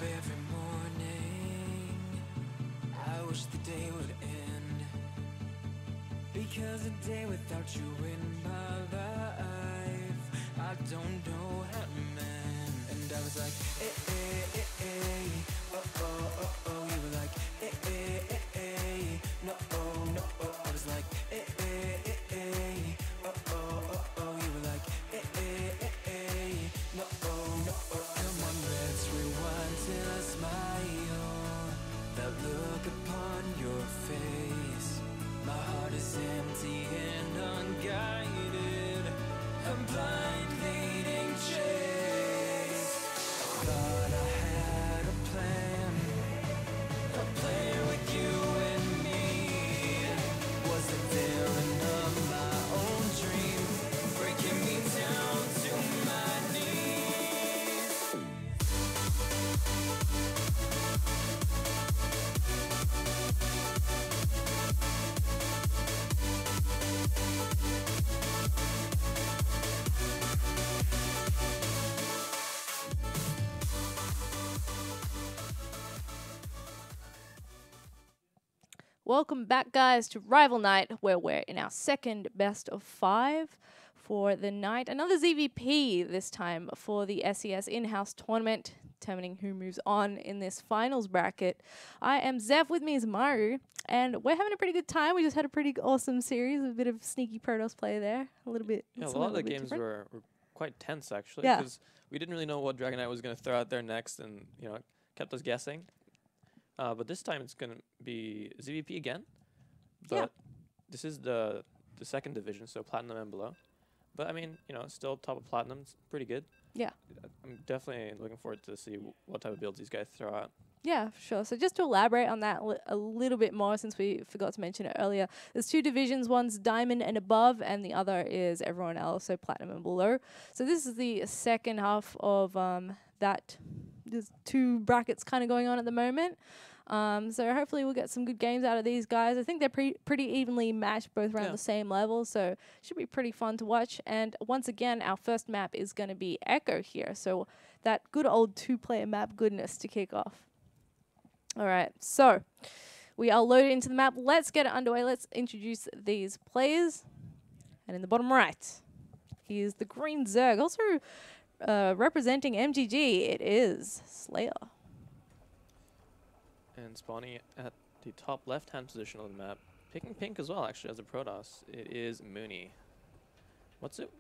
every morning, I wish the day would end, because a day without you in my life, I don't know how to mend. And I was like, oh, oh, oh, oh. You were like, no, oh, no, oh. I was like, oh, oh, oh, oh. You were like, no, oh, no, oh. Come on, let's rewind till I smile. That look upon your face. My heart is empty and unguided. I'm blind leading chase. I thought I had a plan with you and me. Was it daring of my own dream, breaking me down to my knees? Welcome back, guys, to Rival Night, where we're in our second best of 5 for the night. Another ZVP this time for the SCS in-house tournament, determining who moves on in this finals bracket. I am Zev, with me is Maru, and we're having a pretty good time. We just had a pretty awesome series, a bit of sneaky Protoss play there, a little bit. Yeah, a lot of the games were quite tense, actually, Yeah. because we didn't really know what Dragon Knight was going to throw out there next, and, you know, it kept us guessing. But this time it's going to be ZVP again. But Yeah. this is the second division, so Platinum and below. But, I mean, you know, still top of Platinum. It's pretty good. Yeah. I'm definitely looking forward to see what type of builds these guys throw out. Yeah, for sure. So just to elaborate on that a little bit more, since we forgot to mention it earlier, there's two divisions. One's Diamond and above, and the other is everyone else, so Platinum and below. So this is the second half of that. There's two brackets kind of going on at the moment. So hopefully we'll get some good games out of these guys. I think they're pretty evenly matched, both around the same level, so should be pretty fun to watch. And once again, our first map is going to be Echo here, so that good old two-player map goodness to kick off. All right, so we are loaded into the map. Let's get it underway. Let's introduce these players. And in the bottom right, he is the Green Zerg. Also representing MGG, it is Slayer. And spawning at the top left-hand position of the map, picking pink as well, actually, as a Protoss, it is Mooney. What's up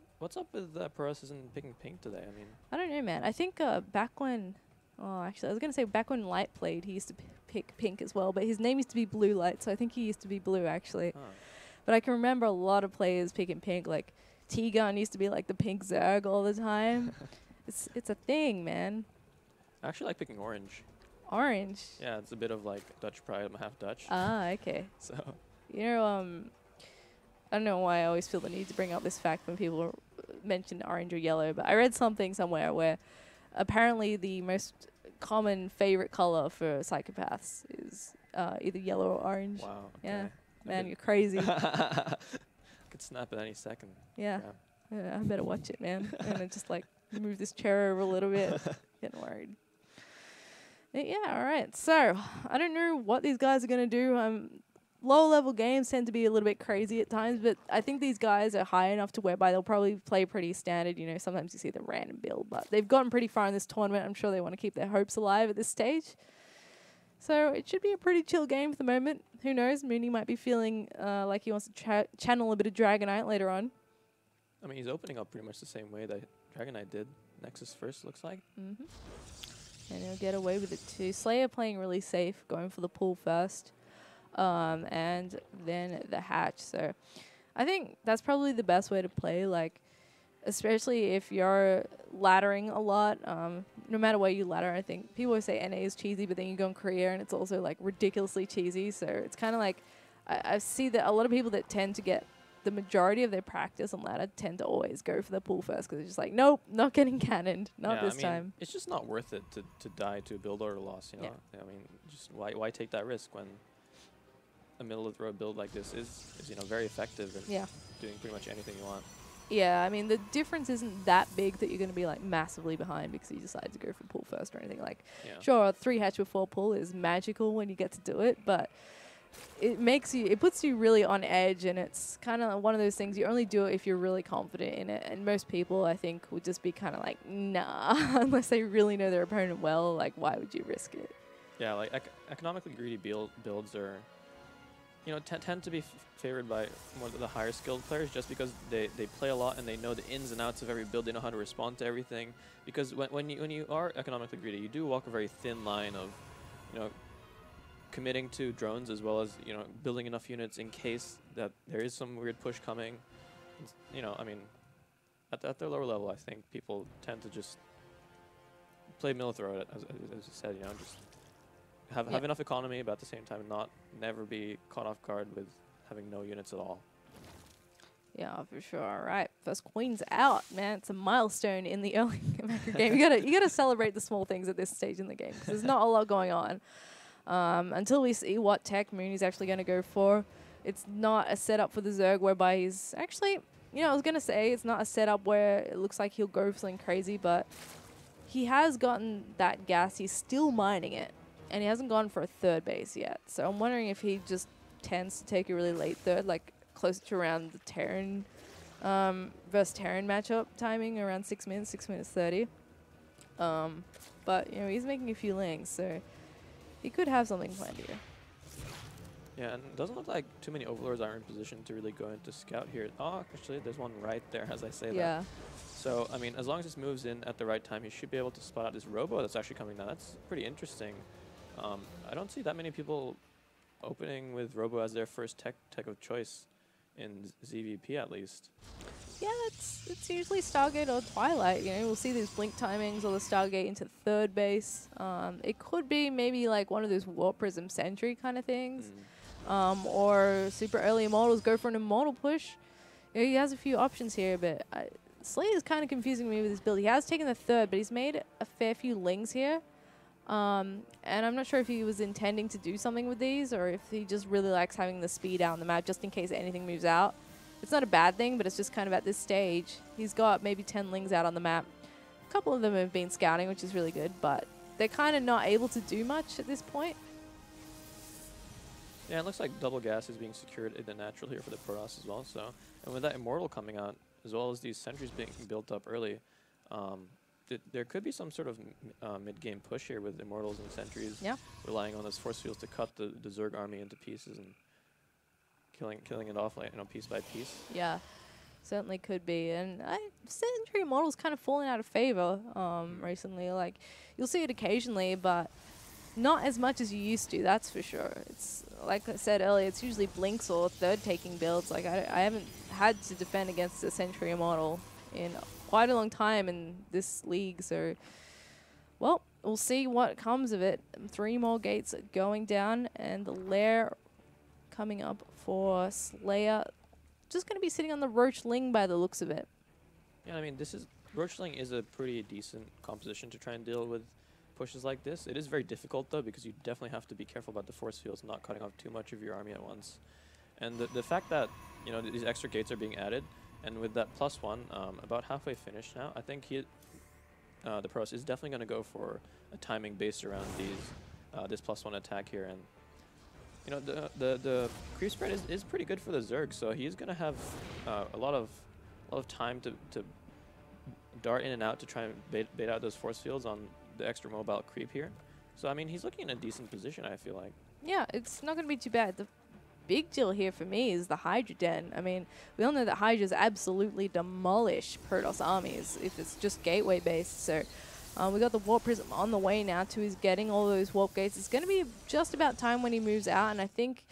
with Protoss isn't picking pink today? I mean, I don't know, man. I think back when, actually, I was going to say back when Light played, he used to pick pink as well, but his name used to be Blue Light, so I think he used to be blue, actually. huh. But I can remember a lot of players picking pink, like T-Gun used to be like the pink Zerg all the time. It's a thing, man. I actually like picking orange. Orange. Yeah, it's a bit of like Dutch pride. I'm half Dutch. Ah, okay. So, You know, I don't know why I always feel the need to bring up this fact when people mention orange or yellow, but I read something somewhere where apparently the most common favorite color for psychopaths is either yellow or orange. wow. Yeah. Okay. Man, you're crazy. Could snap at any second. Yeah. I better watch it, man. I'm gonna just like move this chair over a little bit. Getting worried. Yeah, all right. So I don't know what these guys are gonna do. Lower level games tend to be a little bit crazy at times, but I think these guys are high enough to whereby they'll probably play pretty standard. You know, sometimes you see the random build, but they've gotten pretty far in this tournament. I'm sure they want to keep their hopes alive at this stage. So it should be a pretty chill game for the moment. Who knows? Mooney might be feeling like he wants to channel a bit of Dragon Knight later on. I mean, he's opening up pretty much the same way that Dragon Knight did. Nexus first, looks like. Mm-hmm. And he'll get away with it too. Slayer playing really safe, going for the pull first. And then the hatch. So I think that's probably the best way to play, like, especially if you're laddering a lot. No matter where you ladder, I think people always say NA is cheesy, but then you go in Korea and it's also like ridiculously cheesy. So it's kind of like I see that a lot of people that tend to get the majority of their practice on ladder tend to always go for the pull first because it's just like, nope, not getting cannoned, not this time. It's just not worth it to die to a build order loss, you know? Yeah. I mean, just why take that risk when a middle of the road build like this is you know, very effective and doing pretty much anything you want. Yeah, I mean, the difference isn't that big that you're going to be like massively behind because you decide to go for pull first or anything. Like, Yeah. sure, a 3 hatch before pull is magical when you get to do it, but it puts you really on edge, and it's kind of one of those things you only do it if you're really confident in it. And most people, I think, would just be kind of like, nah, unless they really know their opponent well. Like, why would you risk it? Yeah, like economically greedy builds are, tend to be favored by more of the higher skilled players just because they play a lot and they know the ins and outs of every build. They know how to respond to everything. Because when you are economically greedy, you do walk a very thin line of, committing to drones as well as, building enough units in case that there is some weird push coming. I mean, at the lower level, I think people tend to just play Milithrow, as you said, just have enough economy, but at the same time never be caught off guard with having no units at all. Yeah, for sure. All right, first queen's out, man. It's a milestone in the early macro game. You gotta celebrate the small things at this stage in the game because there's not a lot going on. Until we see what tech Mooney's actually going to go for. It's not a setup for the Zerg whereby he's actually, I was going to say it's not a setup where it looks like he'll go for something crazy, but he has gotten that gas. He's still mining it, and he hasn't gone for a third base yet. So I'm wondering if he just tends to take a really late third, like closer to around the Terran versus Terran matchup timing, around 6 minutes, 6 minutes 30. But, he's making a few links, so he could have something planned here. Yeah, and it doesn't look like too many Overlords are in position to really go into scout here. Oh, actually, there's one right there as I say that. So, I mean, as long as this moves in at the right time, he should be able to spot out this Robo that's actually coming down. That's pretty interesting. I don't see that many people opening with Robo as their first tech of choice in ZVP at least. Yeah, it's usually Stargate or Twilight. We'll see these blink timings or the Stargate into third base. It could be maybe like one of those Warp Prism Sentry kind of things. Or super early Immortals go for an Immortal push. He has a few options here, but Slay is kind of confusing me with his build. He has taken the third, but he's made a fair few lings here. And I'm not sure if he was intending to do something with these or if he just really likes having the speed out on the map just in case anything moves out. It's not a bad thing, but it's just kind of at this stage. He's got maybe 10 lings out on the map. A couple of them have been scouting, which is really good, but they're kind of not able to do much at this point. Yeah, it looks like double gas is being secured in the natural here for the Protoss as well. So, and with that Immortal coming out, as well as these sentries being built up early, there could be some sort of mid-game push here with Immortals and sentries, relying on those force fields to cut the Zerg army into pieces and killing it off, like, piece by piece. Yeah, certainly could be. And Sentry Immortal's kind of fallen out of favor recently. Like, you'll see it occasionally, but not as much as you used to, that's for sure. It's, like I said earlier, it's usually Blinks or third taking builds. Like, I haven't had to defend against a Sentry Immortal in quite a long time in this league, so, well, we'll see what comes of it. 3 more gates going down, and the lair coming up for Slayer. Just going to be sitting on the Roachling by the looks of it. Yeah, I mean, Roachling is a pretty decent composition to try and deal with pushes like this. It is very difficult, though, because you definitely have to be careful about the force fields not cutting off too much of your army at once. And the fact that, these extra gates are being added, and with that +1, about halfway finished now, I think the Protoss is definitely going to go for a timing based around this +1 attack here. And the creep spread is pretty good for the Zerg, so he's going to have a lot of time to dart in and out to try and bait out those force fields on the extra mobile creep here. So, I mean, he's looking in a decent position, I feel like. Yeah, it's not going to be too bad. The big deal here for me is the Hydra Den. I mean, we all know that Hydras absolutely demolish Protoss armies if it's just gateway based. So we got the Warp Prism on the way now to his getting all those Warp Gates. It's going to be just about time when he moves out, and I think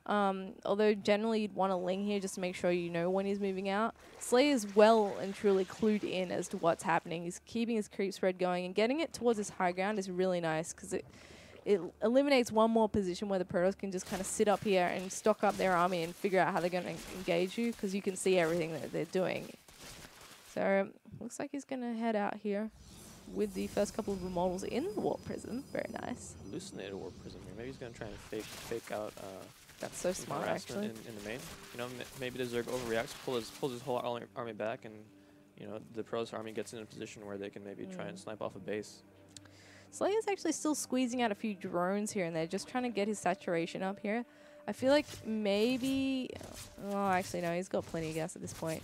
although generally you'd want a Ling here just to make sure you know when he's moving out, Slay is well and truly clued in as to what's happening. He's keeping his creep spread going, and getting it towards his high ground is really nice because it eliminates one more position where the Protoss can just kind of sit up here and stock up their army and figure out how they're going to engage you because you can see everything that they're doing. So looks like he's going to head out here with the first couple of Immortals in the Warp Prism. Very nice. Hallucinated Warp Prism here. Maybe he's going to try and fake out That's so some smart, harassment actually. in the main. You know, maybe the Zerg overreacts, pulls his whole army back, and you know the Protoss army gets in a position where they can maybe try and snipe off a base. Slayer's actually still squeezing out a few drones here and there, just trying to get his saturation up here. I feel like maybe... Oh, actually, no, he's got plenty of gas at this point.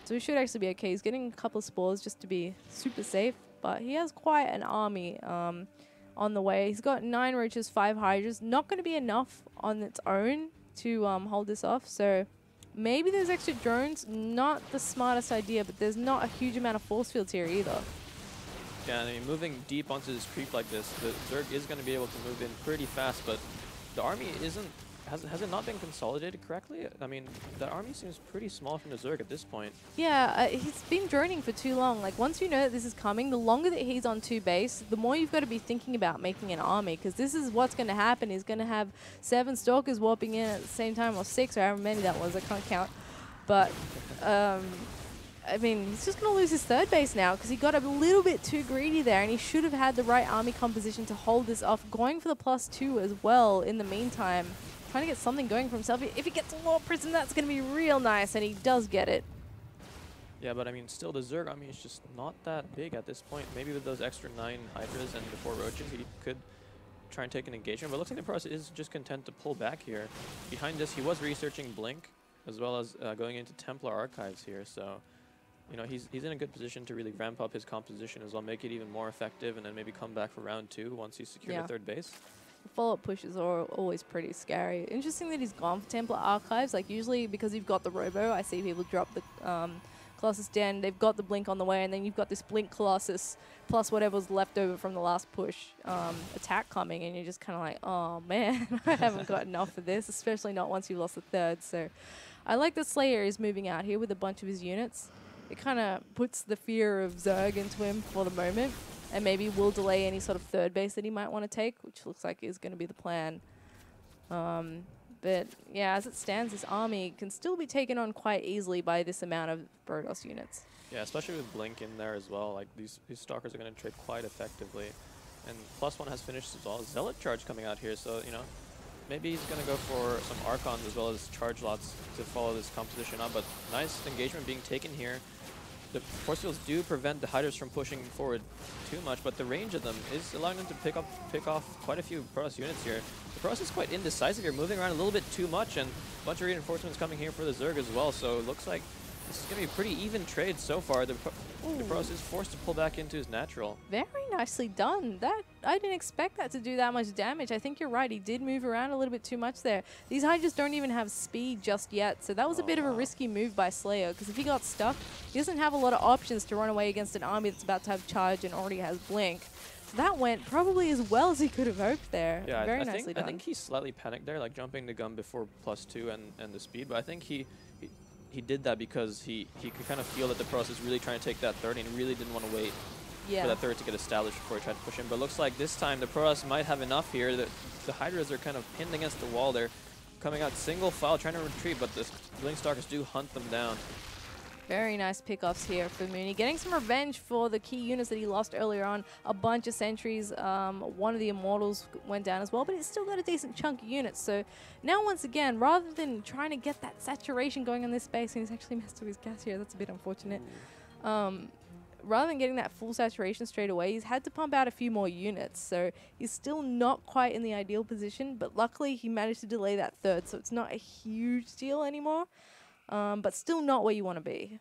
So he should actually be okay. He's getting a couple of spores just to be super safe, but he has quite an army on the way. He's got 9 roaches, 5 hydras. Not going to be enough on its own to hold this off, so maybe those extra drones, not the smartest idea, but there's not a huge amount of force fields here either. Yeah, I mean, moving deep onto this creep like this, the Zerg is going to be able to move in pretty fast, but the army has it not been consolidated correctly? I mean, the army seems pretty small from the Zerg at this point. Yeah, he's been droning for too long. Like, once you know that this is coming, the longer that he's on 2 base, the more you've got to be thinking about making an army, because this is what's going to happen. He's going to have 7 stalkers warping in at the same time, or 6, or however many that was. I can't count. But, I mean, he's just going to lose his 3rd base now, because he got a little bit too greedy there, and he should have had the right army composition to hold this off, going for the +2 as well in the meantime. Trying to get something going for himself. If he gets a Warp Prism, that's going to be real nice, and he does get it. Yeah, but I mean, still, the Zerg army is just not that big at this point. Maybe with those extra 9 Hydras and the 4 Roaches, he could try and take an engagement. But it looks like the Protoss is just content to pull back here. Behind this, he was researching Blink, as well as going into Templar Archives here. So, you know, he's in a good position to really ramp up his composition as well, make it even more effective, and then maybe come back for round 2 once he's secured the 3rd base. Follow-up pushes are always pretty scary. Interesting that he's gone for Templar Archives. Like, usually because you've got the Robo, I see people drop the Colossus Den. They've got the Blink on the way, and then you've got this Blink Colossus plus whatever's left over from the last push attack coming, and you're just kind of like, oh man, I haven't got enough of this, especially not once you've lost the 3rd. So I like that Slayer is moving out here with a bunch of his units. It kind of puts the fear of Zerg into him for the moment, and maybe will delay any sort of 3rd base that he might want to take, which looks like is going to be the plan. But yeah, as it stands, this army can still be taken on quite easily by this amount of Protoss units. Yeah, especially with Blink in there as well. Like, these Stalkers are going to trade quite effectively. And +1 has finished as well. Zealot Charge coming out here, so, you know, maybe he's going to go for some Archons as well as Charge Lots to follow this composition up. But nice engagement being taken here. The force fields do prevent the Hydras from pushing forward too much, but the range of them is allowing them to pick off quite a few Protoss units here. The Protoss is quite indecisive here, moving around a little bit too much, and a bunch of reinforcements coming here for the Zerg as well, so it looks like this is going to be a pretty even trade so far. The Protoss is forced to pull back into his natural. Very nicely done. I didn't expect that to do that much damage. I think you're right. He did move around a little bit too much there. These Hydras don't even have speed just yet, so that was a bit of a risky move by Slayer, because if he got stuck, he doesn't have a lot of options to run away against an army that's about to have charge and already has Blink. So that went probably as well as he could have hoped there. Yeah, Very nicely done. I think he slightly panicked there, like jumping the gun before +2 and the speed, but I think he did that because he could kind of feel that the Protoss is really trying to take that 3rd, and he really didn't want to wait for that 3rd to get established before he tried to push in. But it looks like this time the Protoss might have enough here. The Hydras are kind of pinned against the wall. They're coming out single file, trying to retreat, but the Blink Stalkers do hunt them down. Very nice pickoffs here for Mooney. Getting some revenge for the key units that he lost earlier on. A bunch of sentries. One of the Immortals went down as well, but he's still got a decent chunk of units. So now once again, rather than trying to get that saturation going on this base, and he's actually messed up his gas here. That's a bit unfortunate. Rather than getting that full saturation straight away, he's had to pump out a few more units. So he's still not quite in the ideal position, but luckily he managed to delay that 3rd, so it's not a huge deal anymore. But still not where you want to be.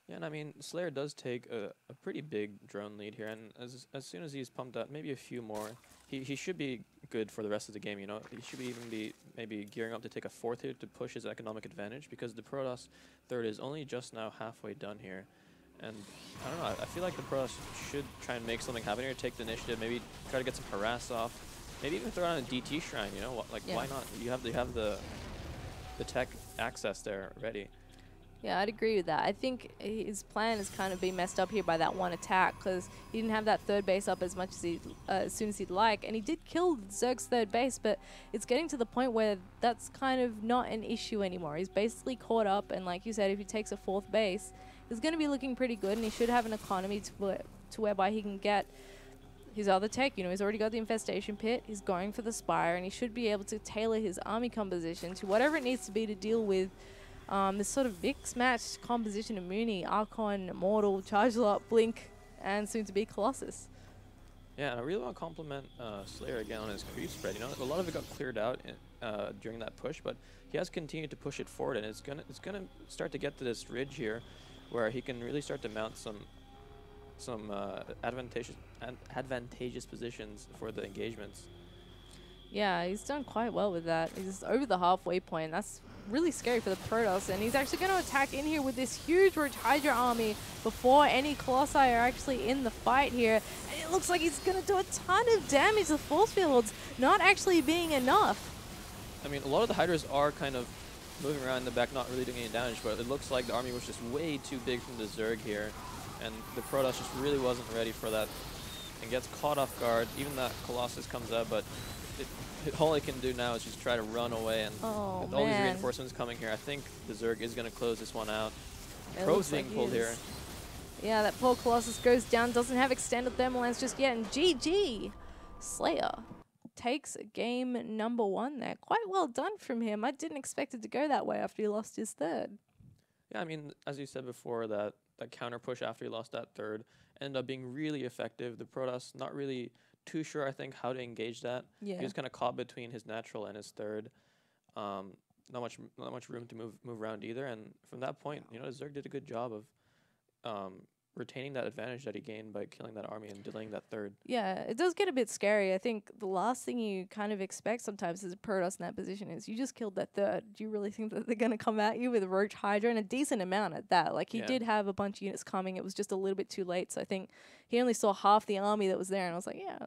Yeah, and I mean, Slayer does take a pretty big drone lead here, and as soon as he's pumped out maybe a few more, he should be good for the rest of the game, you know? He should even be maybe gearing up to take a 4th here to push his economic advantage, because the Protoss 3rd is only just now halfway done here. And I don't know, I feel like the Protoss should try and make something happen here, take the initiative, maybe try to get some harass off, maybe even throw on a DT shrine, you know? Like, why not? You have the tech access there ready. Yeah, I'd agree with that. I think his plan has kind of been messed up here by that one attack, because he didn't have that 3rd base up as much as as soon as he'd like, and he did kill Zerg's 3rd base, but it's getting to the point where that's kind of not an issue anymore. He's basically caught up, and like you said, if he takes a 4th base, he's going to be looking pretty good, and he should have an economy to whereby he can get his other tech. You know, he's already got the Infestation Pit. He's going for the Spire, and he should be able to tailor his army composition to whatever it needs to be to deal with this sort of mix-matched composition of Mooney, Archon, Immortal, Charge Lot, Blink, and soon-to-be Colossus. Yeah, and I really want to compliment Slayer again on his creep spread. You know, a lot of it got cleared out during that push, but he has continued to push it forward, and it's gonna start to get to this ridge here, where he can really start to mount some advantageous positions for the engagements. Yeah, he's done quite well with that. He's over the halfway point. That's really scary for the Protoss, and he's actually going to attack in here with this huge Roach Hydra army before any Colossi are actually in the fight here. And it looks like he's going to do a ton of damage. The force fields not actually being enough. I mean, a lot of the Hydras are kind of moving around in the back, not really doing any damage, but it looks like the army was just way too big from the Zerg here, and the Protoss just really wasn't ready for that and gets caught off guard. Even that Colossus comes up, but all it can do now is just try to run away, and with all these reinforcements coming here, I think the Zerg is going to close this one out. Pro's being pulled here. Yeah, that poor Colossus goes down, doesn't have extended thermal lance just yet, and GG! Slayer takes game number 1 there. Quite well done from him. I didn't expect it to go that way after he lost his third. Yeah, I mean, as you said before, that counter push after he lost that third ended up being really effective. The Protoss not really too sure, I think, how to engage that. Yeah. He was kind of caught between his natural and his third. Not much room to move around either. And from that point, you know, Zerg did a good job of retaining that advantage that he gained by killing that army and delaying that third. Yeah, it does get a bit scary. I think the last thing you kind of expect sometimes as a Protoss in that position is you just killed that third. Do you really think that they're going to come at you with a Roach Hydra, and a decent amount at that? Like, he did have a bunch of units coming. It was just a little bit too late. So I think he only saw half the army that was there, and I was like, yeah,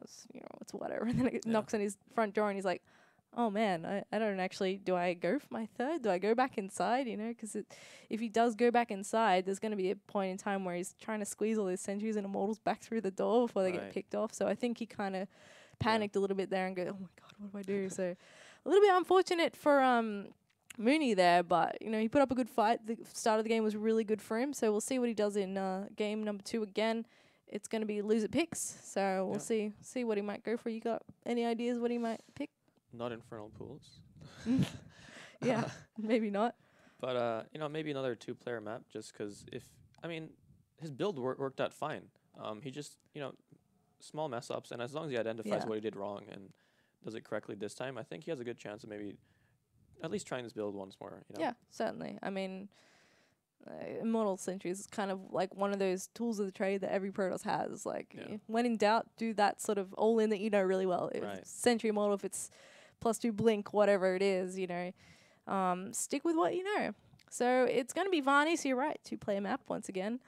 it's whatever. And then it knocks on his front door, and he's like, oh man, I don't actually, do I go for my third? Do I go back inside? You know, because if he does go back inside, there's going to be a point in time where he's trying to squeeze all those sentries and immortals back through the door before they get picked off. So I think he kind of panicked a little bit there and go, oh my God, what do I do? So a little bit unfortunate for Mooney there, but you know, he put up a good fight. The start of the game was really good for him. So we'll see what he does in game number 2 again. It's going to be loser picks. So we'll see what he might go for. You got any ideas what he might pick? Not Infernal Pools. Yeah, maybe not. But, you know, maybe another 2-player map, just because his build worked out fine. He just, you know, small mess-ups, and as long as he identifies what he did wrong and does it correctly this time, I think he has a good chance of maybe at least trying this build once more, you know? Yeah, certainly. I mean, Immortal Sentries is kind of like one of those tools of the trade that every Protoss has. Like, when in doubt, do that sort of all-in that you know really well. If it's Sentry Immortal, if it's +2 Blink, whatever it is, you know, stick with what you know. So it's going to be Varney, so you're right, 2-player map once again.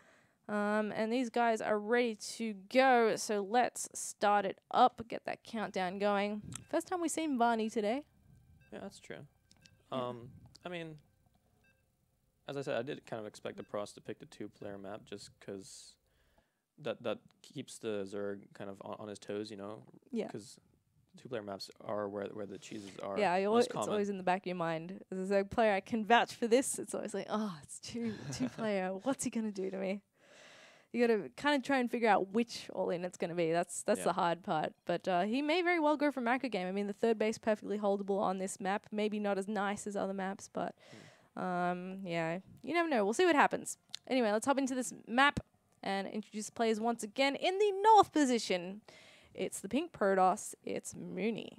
And these guys are ready to go, so let's start it up, get that countdown going. First time we've seen Varney today. Yeah, that's true. I mean, as I said, I did kind of expect the Protoss to pick the 2-player map just because that keeps the Zerg kind of on his toes, you know? Yeah. Because 2-player maps are where the cheeses are. Yeah, it's always in the back of your mind. As a Zerg player, I can vouch for this. It's always like, oh, it's 2-player. What's he going to do to me? You got to kind of try and figure out which all-in it's going to be. That's the hard part. But he may very well go for macro game. I mean, the third base perfectly holdable on this map. Maybe not as nice as other maps, but yeah, you never know. We'll see what happens. Anyway, let's hop into this map and introduce players once again. In the north position, it's the pink Protoss. It's Mooney.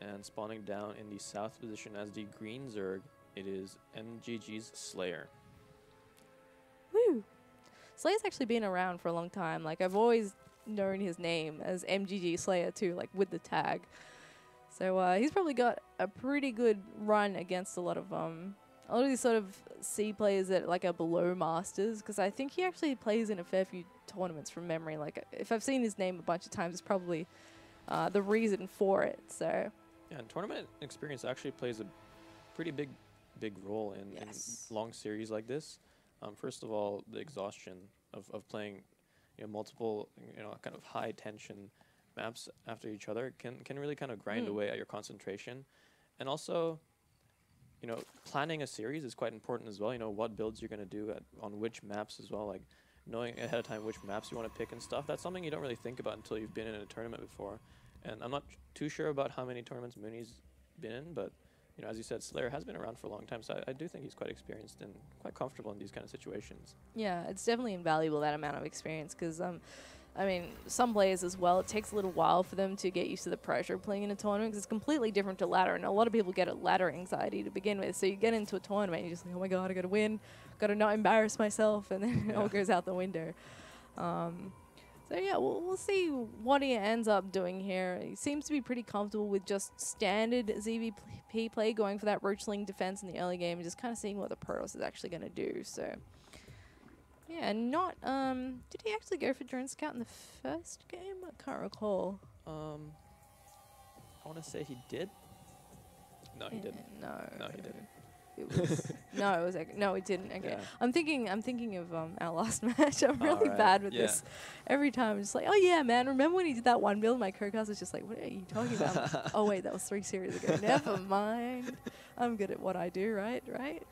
And spawning down in the south position as the green Zerg, it is MGG's Slayer. Woo! Slayer's actually been around for a long time. Like, I've always known his name as MGG Slayer too, like with the tag. So he's probably got a pretty good run against a lot of these sort of C players that like are below Masters, because I think he actually plays in a fair few tournaments from memory. Like, if I've seen his name a bunch of times, it's probably the reason for it. So yeah, and tournament experience actually plays a pretty big role in long series like this. First of all, the exhaustion of playing, you know, multiple, you know, kind of high tension maps after each other can really kind of grind away at your concentration. And also, you know, planning a series is quite important as well. You know, what builds you're going to do on which maps as well. Like, knowing ahead of time which maps you want to pick and stuff, that's something you don't really think about until you've been in a tournament before. And I'm not too sure about how many tournaments Mooney's been in, but you know, as you said, Slayer has been around for a long time, so I do think he's quite experienced and quite comfortable in these kind of situations. Yeah, it's definitely invaluable, that amount of experience, because I mean, some players as well, it takes a little while for them to get used to the pressure of playing in a tournament, because it's completely different to ladder, and a lot of people get a ladder anxiety to begin with. So you get into a tournament, and you're just like, oh my god, I gotta win, gotta not embarrass myself, and then it all goes out the window. So yeah, we'll see what he ends up doing here. He seems to be pretty comfortable with just standard ZVP play, going for that roachling defense in the early game, and just kind of seeing what the Protoss is actually going to do. So yeah, not did he actually go for drone scout in the first game? I can't recall. I want to say he did. No, he didn't. No, he didn't. It was no, it was no, it didn't. Okay, Yeah. I'm thinking of our last match. I'm really right. bad with Yeah. this. Every time I'm just like, oh yeah, man. Remember when he did that one build? My co-cast was just like, what are you talking about? Oh wait, that was 3 series ago. Never mind. I'm good at what I do, right? Right.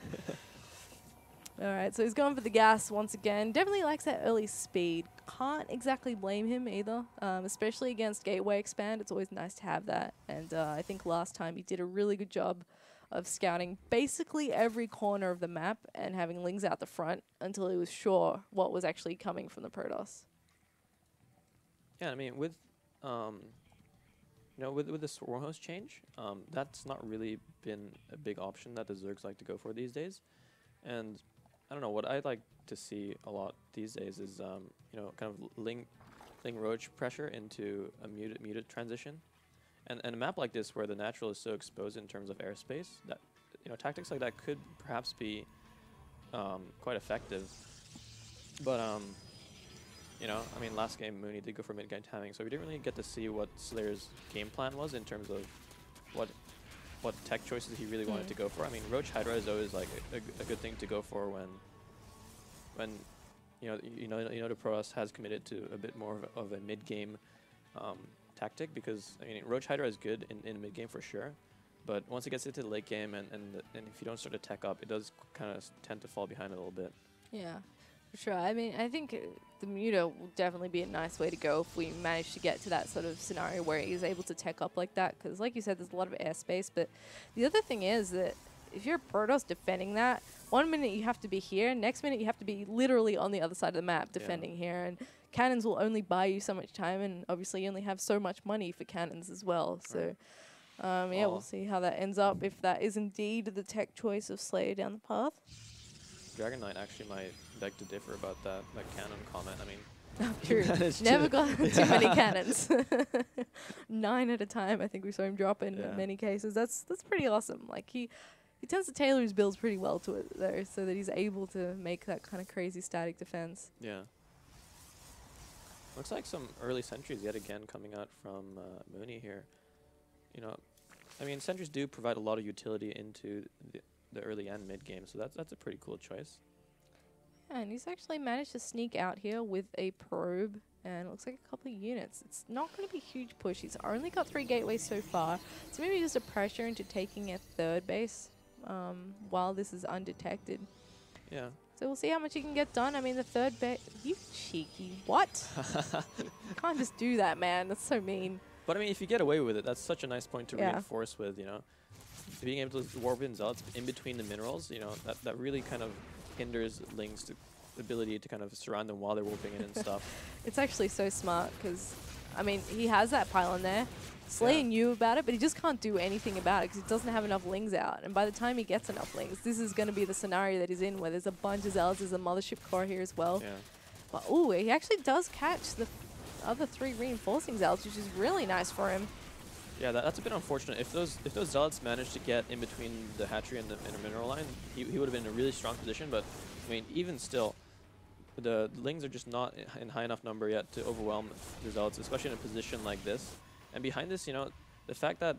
All right, so he's going for the gas once again. Definitely likes that early speed. Can't exactly blame him either, especially against Gateway Expand. It's always nice to have that. And I think last time he did a really good job of scouting basically every corner of the map and having Lings out the front until he was sure what was actually coming from the Protoss. Yeah, I mean, with you know, with the Swarmhost change, that's not really been a big option that the Zergs like to go for these days. And I don't know, what I'd like to see a lot these days is you know, kind of Ling Roach pressure into a muted transition. And a map like this, where the natural is so exposed in terms of airspace, that, you know, tactics like that could perhaps be quite effective. But you know, I mean, last game Mooney did go for mid-game timing, so we didn't really get to see what Slayer's game plan was in terms of what tech choices he really wanted to go for. I mean, Roach Hydra is always like a good thing to go for when you know the Protoss has committed to a bit more of a mid-game tactic, because I mean, Roach Hydra is good in mid game for sure, but once it gets into the late game and if you don't start to tech up, it does kind of tend to fall behind a little bit. Yeah, for sure. I mean, I think the Muta will definitely be a nice way to go if we manage to get to that sort of scenario where he's able to tech up like that, because like you said, there's a lot of airspace. But the other thing is that if you're Protoss defending that, 1 minute you have to be here, next minute you have to be literally on the other side of the map defending here, and cannons will only buy you so much time, and obviously you only have so much money for cannons as well. So yeah, we'll see how that ends up, if that is indeed the tech choice of Slayer down the path. Dragon Knight actually might beg to differ about that cannon comment. I mean, True. Never got too many cannons. 9 at a time, I think we saw him drop in many cases. That's pretty awesome. Like he tends to tailor his builds pretty well to it though, so that he's able to make that kind of crazy static defense. Yeah. Looks like some early sentries yet again coming out from Mooney here. You know, I mean, sentries do provide a lot of utility into the early and mid game, so that's a pretty cool choice. Yeah, and he's actually managed to sneak out here with a probe, and it looks like a couple of units. It's not going to be a huge push. He's only got 3 gateways so far, so maybe just a pressure into taking a 3rd base while this is undetected. Yeah. So we'll see how much he can get done. I mean, the 3rd base... You cheeky. What? You can't just do that, man. That's so mean. But I mean, if you get away with it, that's such a nice point to reinforce with, you know. Being able to warp in Zealots in between the minerals, you know, that really kind of hinders Ling's ability to kind of surround them while they're warping in and stuff. It's actually so smart because, I mean, he has that pylon there. Slayer knew about it, but he just can't do anything about it because he doesn't have enough Lings out. And by the time he gets enough Lings, this is going to be the scenario that he's in, where there's a bunch of Zealots. There's a Mothership core here as well. Yeah. But, ooh, he actually does catch the other 3 reinforcing Zealots, which is really nice for him. Yeah, that's a bit unfortunate. If those Zealots managed to get in between the hatchery and the mineral line, he would have been in a really strong position. But, I mean, even still, the Lings are just not in high enough number yet to overwhelm the Zealots, especially in a position like this. And behind this, you know, the fact that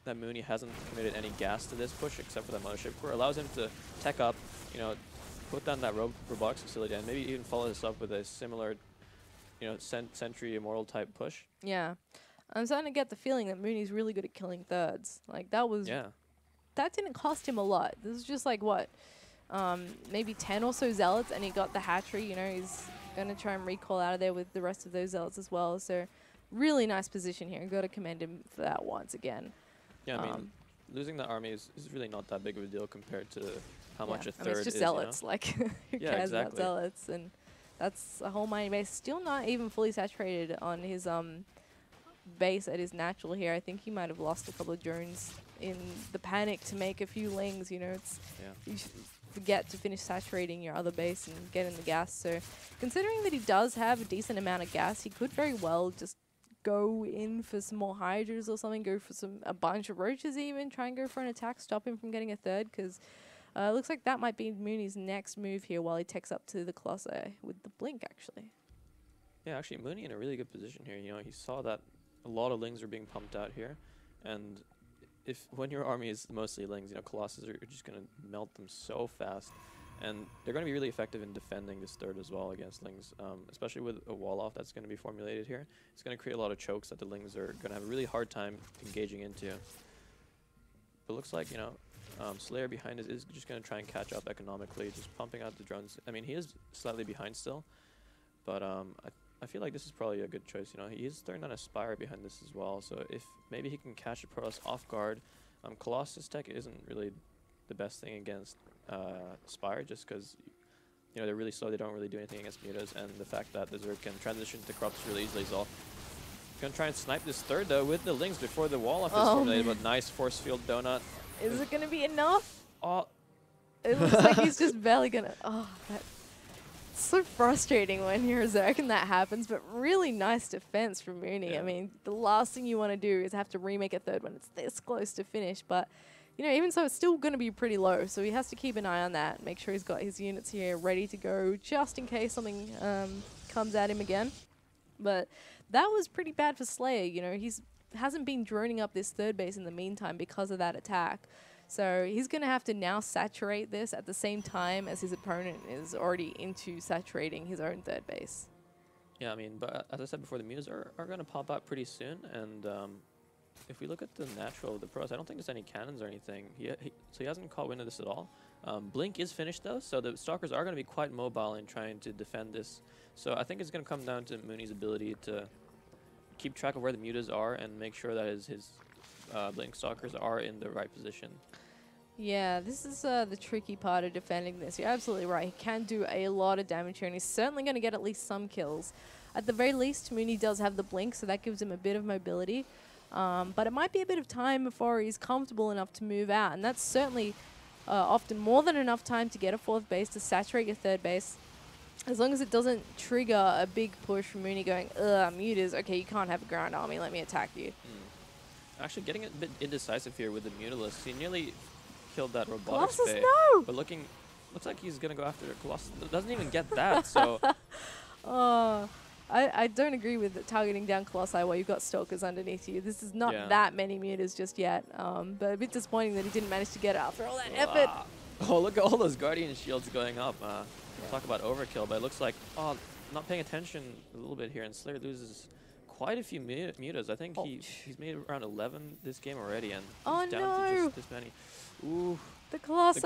Mooney hasn't committed any gas to this push except for that Mothership core allows him to tech up, you know, put down that robotics facility, and maybe even follow this up with a similar, you know, Sentry Immortal type push. Yeah. I'm starting to get the feeling that Mooney's really good at killing 3rds. Like, that was... Yeah. That didn't cost him a lot. This is just like, what? maybe 10 or so Zealots, and he got the hatchery. You know, he's going to try and recall out of there with the rest of those Zealots as well. So really nice position here. Got to commend him for that once again. Yeah, I mean, losing the army is really not that big of a deal compared to how much a third it's just is. Zealots. Like, who Yeah, cares about exactly. Zealots? And that's a whole mining base. Still not even fully saturated on his base at his natural here. I think he might have lost a couple of drones in the panic to make a few lings. You know, it's you should forget to finish saturating your other base and get in the gas. So considering that he does have a decent amount of gas, he could very well just go in for some more hydras or something, go for a bunch of roaches even, try and go for an attack, stop him from getting a third, because looks like that might be Mooney's next move here while he takes up to the Colossi with the blink, actually. Yeah, actually, Mooney in a really good position here. You know, he saw that a lot of lings are being pumped out here, and when your army is mostly lings, you know, Colossus are just going to melt them so fast, and they're going to be really effective in defending this third as well against lings, especially with a wall off that's going to be formulated here. It's going to create a lot of chokes that the lings are going to have a really hard time engaging into. But looks like, you know, Slayer behind us is just going to try and catch up economically, just pumping out the drones. I mean, he is slightly behind still, but I feel like this is probably a good choice. You know, he is throwing down a Spire behind this as well, so if maybe he can catch the Protoss off guard. Colossus tech isn't really the best thing against Spire, just because, you know, they're really slow. They don't really do anything against mutas, and the fact that the Zerg can transition to Corrupts really easily is all. Gonna try and snipe this third though with the lings before the wall off is formulated, but nice force field donut. Is it gonna be enough? Oh, It looks like he's just barely gonna. Oh, that's so frustrating when you're a Zerg and that happens, but really nice defense from Mooney. Yeah. I mean, the last thing you want to do is have to remake a third when it's this close to finish, but you know, even so, it's still going to be pretty low, so he has to keep an eye on that, make sure he's got his units here ready to go just in case something comes at him again. But that was pretty bad for Slayer. You know, hasn't been droning up this third base in the meantime because of that attack. So he's going to have to now saturate this at the same time as his opponent is already into saturating his own third base. yeah, I mean, but as I said before, the mutas are going to pop out pretty soon, and if we look at the natural of the pros, I don't think there's any cannons or anything. So he hasn't caught wind of this at all. Blink is finished though, so the Stalkers are going to be quite mobile in trying to defend this. So I think it's going to come down to Mooney's ability to keep track of where the mutas are and make sure that his Blink Stalkers are in the right position. Yeah, this is the tricky part of defending this. You're absolutely right. He can do a lot of damage here, and he's certainly going to get at least some kills. At the very least, Mooney does have the blink, so that gives him a bit of mobility. But it might be a bit of time before he's comfortable enough to move out, and that's certainly often more than enough time to get a fourth base, to saturate your third base. As long as it doesn't trigger a big push from Mooney going, ugh, mutas, okay, you can't have a ground army, let me attack you. Actually, getting a bit indecisive here with the Mutalisk. He nearly killed that robotics Colossus, bay, no! but looks like he's going to go after Colossus. Doesn't even get that, so... Oh, I don't agree with targeting down Colossi while you've got Stalkers underneath you. This is not that many mutas just yet, but a bit disappointing that he didn't manage to get it after all that effort. Oh, look at all those Guardian shields going up. Talk about overkill, but it looks like, not paying attention a little bit here, and Slayer loses quite a few mutas. I think he's made around 11 this game already, and he's down to just this many. Ooh. The Colossi,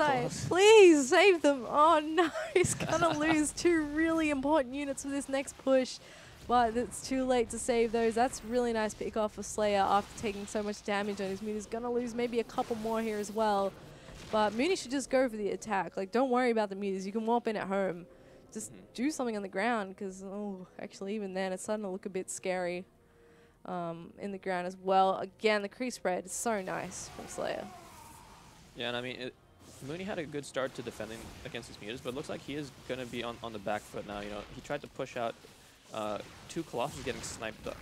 please save them. Oh no, he's gonna lose two really important units for this next push, but it's too late to save those. That's really nice pick off for Slayer after taking so much damage on his Mooney. He's gonna lose maybe a couple more here as well, but Mooney should just go for the attack. Like, don't worry about the mutas. You can warp in at home. Just do something on the ground, because actually even then it's starting to look a bit scary in the ground as well. Again, the crease spread is so nice from Slayer. Yeah, and I mean, Mooney had a good start to defending against his mutas, but it looks like he is going to be on the back foot now. You know, he tried to push out two Colossus getting sniped out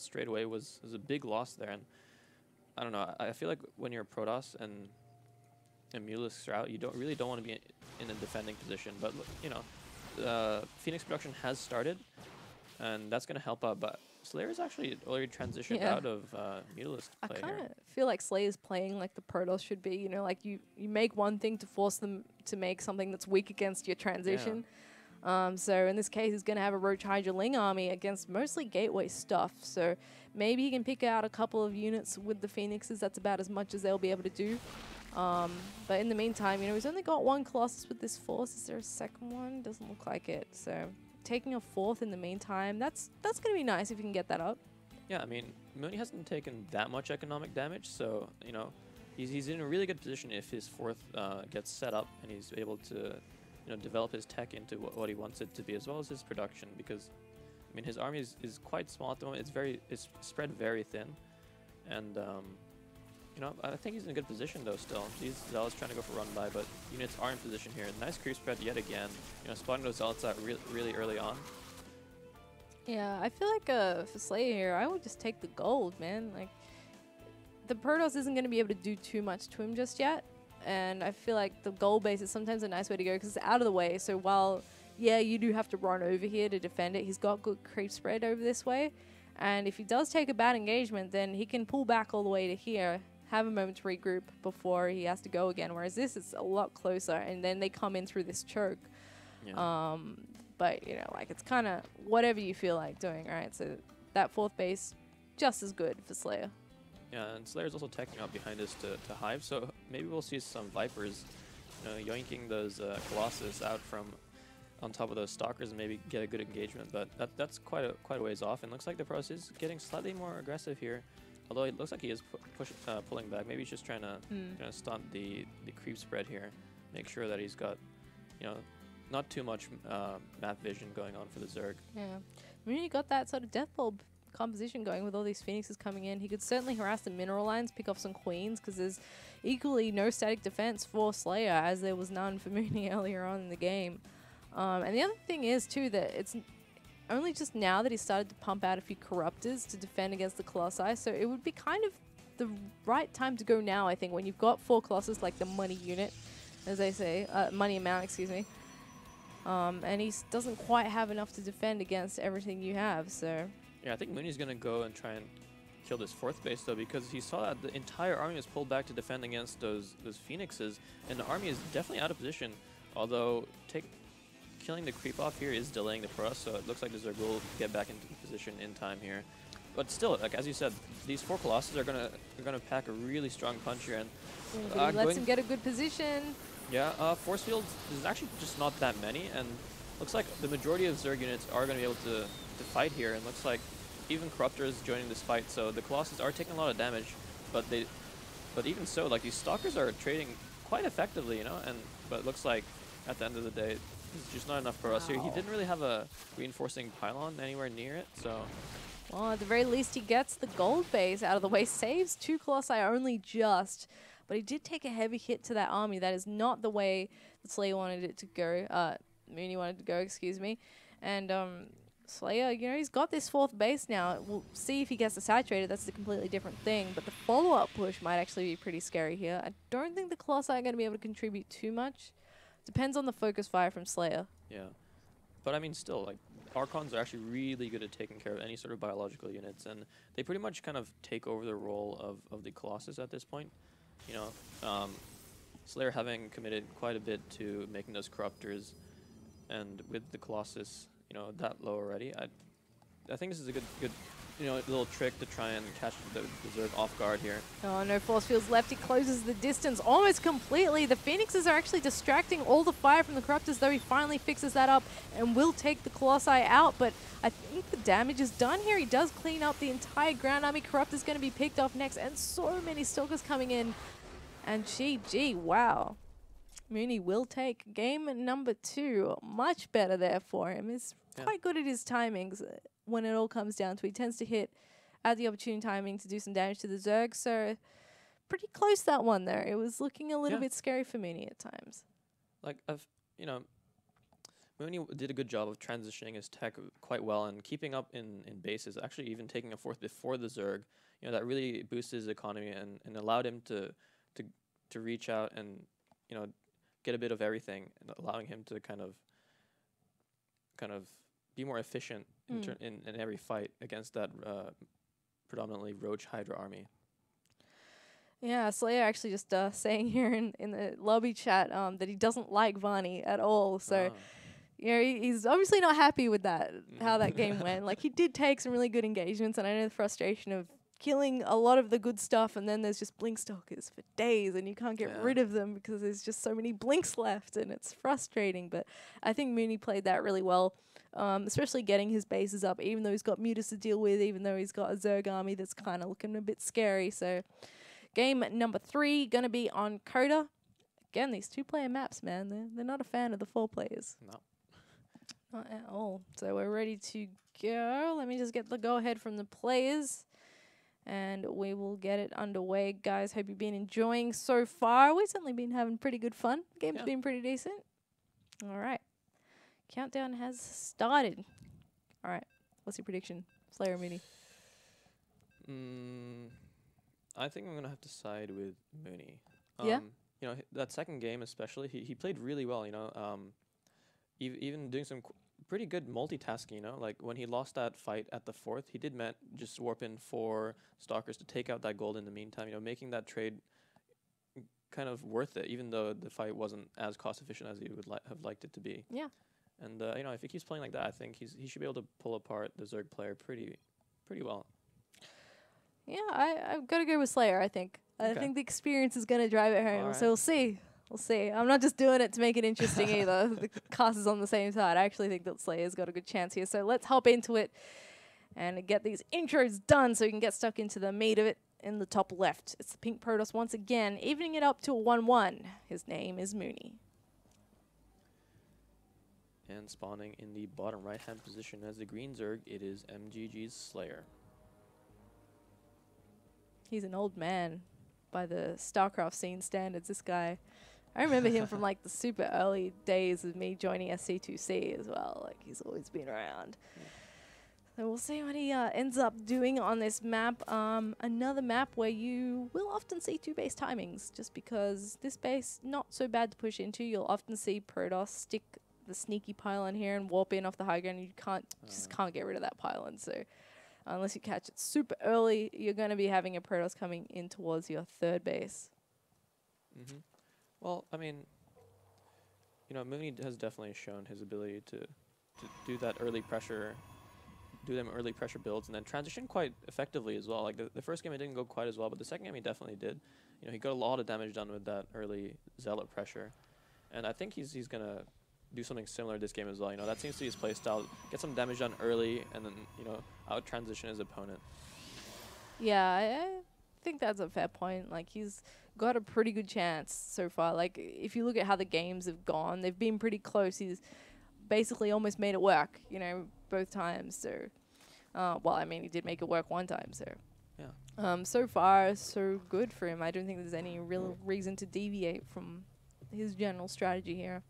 straight away was a big loss there, and I don't know. I feel like when you're a Protoss and Mutalisks are out, you really don't want to be in a defending position. But you know, Phoenix production has started, and that's going to help out. But Slayer's actually already transitioned out of Mutalisk play here. I kind of feel like Slayer's playing like the Protoss should be. You know, like you make one thing to force them to make something that's weak against your transition. So in this case, he's going to have a Roach Hydra Ling army against mostly gateway stuff. So maybe he can pick out a couple of units with the Phoenixes. That's about as much as they'll be able to do. But in the meantime, you know, he's only got one Colossus with this force. Is there a second one? Doesn't look like it. So taking a fourth in the meantime, that's going to be nice if you can get that up. Yeah, I mean, Mooney hasn't taken that much economic damage, so, you know, he's in a really good position if his fourth gets set up and he's able to, you know, develop his tech into what he wants it to be, as well as his production, because, I mean, his army is quite small at the moment. It's spread very thin, and, you know, I think he's in a good position, though, still. These Zealots trying to go for run by, but units are in position here. Nice creep spread yet again. You know, spotting those Zealots out really early on. Yeah, I feel like for Slayer here, I would just take the gold, man. Like, the Protoss isn't going to be able to do too much to him just yet. And I feel like the gold base is sometimes a nice way to go because it's out of the way. So while, yeah, you do have to run over here to defend it, he's got good creep spread over this way. And if he does take a bad engagement, then he can pull back all the way to here, have a moment to regroup before he has to go again. Whereas this is a lot closer, and then they come in through this choke. Yeah. But, you know, like, it's kind of whatever you feel like doing, right? So that fourth base, just as good for Slayer. Yeah, and Slayer's also teching out behind us to Hive, so maybe we'll see some Vipers, you know, yoinking those Colossus out from on top of those Stalkers and maybe get a good engagement. But that's quite a ways off, and looks like the Protoss is getting slightly more aggressive here. Although it looks like he is pulling back. Maybe he's just trying to stunt the creep spread here, make sure that he's got, you know, not too much map vision going on for the Zerg. Yeah. I mean, you got that sort of death bulb composition going with all these Phoenixes coming in. He could certainly harass the mineral lines, pick off some Queens, because there's equally no static defense for Slayer, as there was none for Mooney earlier on in the game. And the other thing is, too, that it's only just now that he started to pump out a few Corruptors to defend against the Colossi, so it would be kind of the right time to go now, I think, when you've got 4 Colossus, like the money unit, as they say, money amount, excuse me. And he doesn't quite have enough to defend against everything you have, so... Yeah, I think Mooney's going to go and try and kill this fourth base, though, because he saw that the entire army was pulled back to defend against those Phoenixes, and the army is definitely out of position, although killing the creep off here is delaying the Protoss, so it looks like the Zerg will get back into position in time here. But still, like as you said, these 4 Colossus are gonna pack a really strong punch here, and lets him get a good position. Yeah, force fields is actually just not that many, and looks like the majority of Zerg units are going to be able to fight here, and looks like even Corruptor is joining this fight, so the Colossus are taking a lot of damage, but even so, like, these Stalkers are trading quite effectively, you know, but it looks like at the end of the day, there's just not enough for us here. He didn't really have a reinforcing pylon anywhere near it, so... Well, at the very least, he gets the gold base out of the way, saves 2 Colossi only just... But he did take a heavy hit to that army. That is not the way that Slayer wanted it to go. Mooney wanted to go, excuse me. And Slayer, you know, he's got this 4th base now. We'll see if he gets saturated. That's a completely different thing. But the follow-up push might actually be pretty scary here. I don't think the Colossi are going to be able to contribute too much. Depends on the focus fire from Slayer. Yeah. But I mean, still, like, Archons are actually really good at taking care of any sort of biological units. And they pretty much kind of take over the role of the Colossus at this point. You know, Slayer having committed quite a bit to making those Corruptors, and with the Colossus, you know, that low already, I think this is a good, you know, little trick to try and catch the Zerg off guard here. Oh, no force fields left. He closes the distance almost completely. The Phoenixes are actually distracting all the fire from the Corruptors, though he finally fixes that up and will take the Colossi out. But I think the damage is done here. He does clean up the entire ground army. Corruptor's going to be picked off next, and so many Stalkers coming in. And GG, wow. Mooney will take game number 2. Much better there for him. He's quite good at his timings when it all comes down to it. He tends to hit at the opportune timing to do some damage to the Zerg. So pretty close, that one there. It was looking a little bit scary for Mooney at times. Like, you know, Mooney did a good job of transitioning his tech quite well and keeping up in bases, actually even taking a 4th before the Zerg. You know, that really boosted his economy and allowed him to reach out and, you know, get a bit of everything, and allowing him to kind of be more efficient in every fight against that predominantly Roach Hydra army. Yeah, Slayer actually just saying here in the lobby chat that he doesn't like Vani at all. So, you know, he's obviously not happy with that, how that game went. Like, he did take some really good engagements, and I know the frustration of killing a lot of the good stuff, and then there's just blink stalkers for days, and you can't get rid of them because there's just so many blinks left, and it's frustrating. But I think Mooney played that really well, especially getting his bases up, even though he's got Mutas to deal with, even though he's got a Zerg army that's kind of looking a bit scary. So game number 3 going to be on Coda. Again, these 2-player maps, man, they're not a fan of the 4 players. No. Not at all. So we're ready to go. Let me just get the go-ahead from the players, and we will get it underway. Guys, hope you've been enjoying so far. We've certainly been having pretty good fun. Game's been pretty decent. All right. Countdown has started. All right. What's your prediction? Slayer or Mooney? I think I'm going to have to side with Mooney. Yeah? You know, that second game especially, he played really well, you know. Even doing some pretty good multitasking, you know. Like, when he lost that fight at the 4th, he did just warp in 4 Stalkers to take out that gold in the meantime, you know, making that trade kind of worth it, even though the fight wasn't as cost-efficient as he would have liked it to be. Yeah. And, you know, if he keeps playing like that, I think he should be able to pull apart the Zerg player pretty well. Yeah, I've got to go with Slayer, I think. I think the experience is going to drive it home, so we'll see. We'll see. I'm not just doing it to make it interesting either. The cast is on the same side. I actually think that Slayer's got a good chance here. So let's hop into it and get these intros done so we can get stuck into the meat of it in the top left. It's the Pink Protoss once again, evening it up to a 1-1. His name is Mooney. And spawning in the bottom right-hand position as the Green Zerg, it is MGG's Slayer. He's an old man by the StarCraft scene standards, this guy. I remember him from like the super early days of me joining SC2C as well. Like, he's always been around. So we'll see what he ends up doing on this map. Another map where you will often see 2 base timings, just because this base not so bad to push into. You'll often see Protoss stick the sneaky pylon here and warp in off the high ground. You just can't get rid of that pylon. So unless you catch it super early, you're going to be having a Protoss coming in towards your 3rd base. Well, I mean, you know, Mooney has definitely shown his ability to do that early pressure, do them early pressure builds, and then transition quite effectively as well. Like, the first game it didn't go quite as well, but the second game he definitely did. You know, he got a lot of damage done with that early zealot pressure, and I think he's gonna do something similar this game as well. You know, that seems to be his play style. Get some damage done early, and then, you know, out transition his opponent. Yeah, I think that's a fair point. Like, he's got a pretty good chance so far. Like, if you look at how the games have gone, they've been pretty close. He's basically almost made it work, you know, both times. So, well, I mean, he did make it work one time, so. Yeah. So far, so good for him. I don't think there's any real reason to deviate from his general strategy here.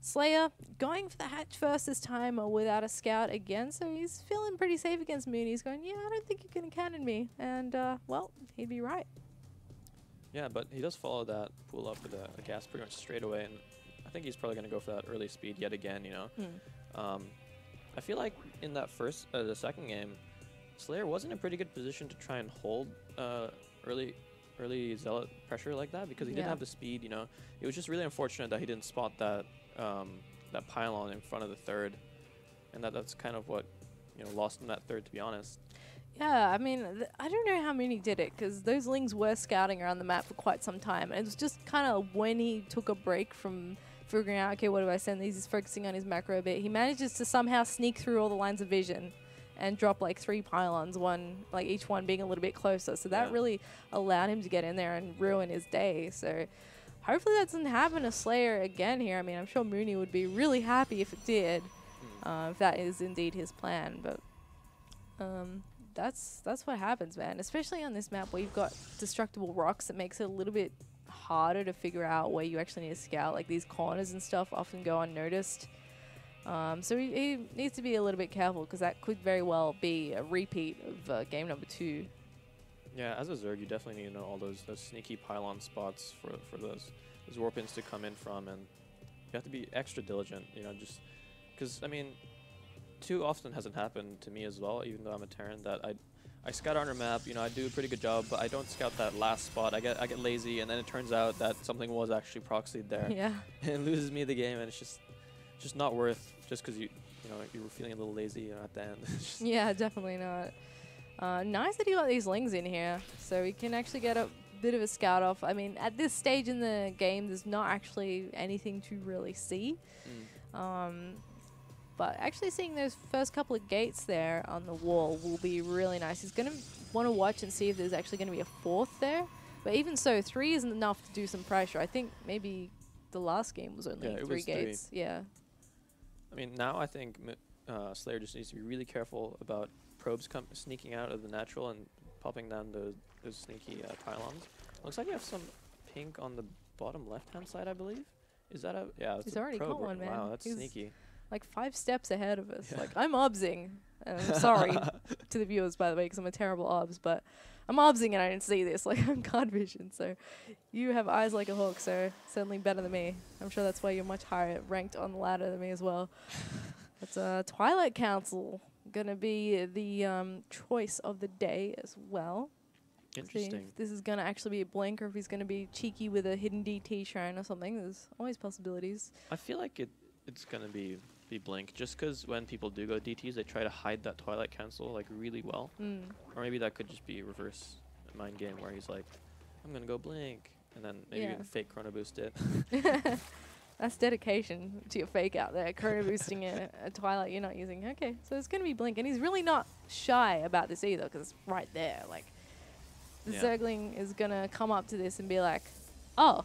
Slayer going for the hatch first this time without a scout again, so he's feeling pretty safe against Mooney. He's going, yeah, I don't think you can cannon me. And, well, he'd be right. Yeah, but he does follow that pull up with a gas pretty much straight away, and I think he's probably going to go for that early speed yet again, you know. I feel like in that the second game, Slayer was in a pretty good position to try and hold early zealot pressure like that, because he didn't have the speed, you know. It was just really unfortunate that he didn't spot that that pylon in front of the 3rd, and that's kind of what, you know, lost him that 3rd, to be honest. Yeah, I mean, I don't know how Mooney did it, because those Lings were scouting around the map for quite some time, and it was just kind of when he took a break from figuring out, okay, what do I send these, he's focusing on his macro a bit, he manages to somehow sneak through all the lines of vision and drop like 3 pylons, like each one being a little bit closer, so that really allowed him to get in there and ruin his day. So hopefully that doesn't happen to Slayer again here. I mean, I'm sure Mooney would be really happy if it did, if that is indeed his plan, but that's what happens, man, especially on this map where you've got destructible rocks. It makes it a little bit harder to figure out where you actually need to scout. Like, these corners and stuff often go unnoticed. So he needs to be a little bit careful, because that could very well be a repeat of game number 2. Yeah, as a Zerg, you definitely need to know all those sneaky pylon spots for those warp-ins to come in from, and you have to be extra diligent, you know, just because, I mean, too often hasn't happened to me as well, even though I'm a Terran, that I scout on a map, you know, I do a pretty good job, but I don't scout that last spot. I get lazy, and then it turns out that something was actually proxied there. Yeah. And it loses me the game, and it's just not worth, just because you know, you were feeling a little lazy, you know, at the end. Yeah, definitely not. Nice that he got these lings in here, so he can actually get a bit of a scout off. I mean, at this stage in the game, there's not actually anything to really see. But actually seeing those first couple of gates there on the wall will be really nice. He's going to want to watch and see if there's actually going to be a fourth there. But even so, 3 isn't enough to do some pressure. I think maybe the last game was only 3 gates. Yeah. I mean, now I think Slayer just needs to be really careful about probes sneaking out of the natural and popping down those sneaky pylons. Looks like you have some pink on the bottom left-hand side, I believe. Is that a... Yeah, he's already got one, man. Wow, that's sneaky. Like 5 steps ahead of us. Yeah. Like, I'm obsing. And I'm sorry to the viewers, by the way, because I'm a terrible obs, but I'm obsing and I didn't see this. Like, I'm card vision, so you have eyes like a hawk, so certainly better than me. I'm sure that's why you're much higher ranked on the ladder than me as well. It's Twilight Council going to be the choice of the day as well. Interesting. See if this is going to actually be a blink or if he's going to be cheeky with a hidden DT shrine or something. There's always possibilities. I feel like it's going to be blink just because when people do go DTs, they try to hide that Twilight Council like really well. Or maybe that could just be reverse mind game where he's like, I'm going to go blink. And then maybe you can fake chrono boost it. That's dedication to your fake out there. Chrono boosting a Twilight you're not using. Okay, so it's going to be blink. And he's really not shy about this either because it's right there. Like, the Zergling is going to come up to this and be like, oh,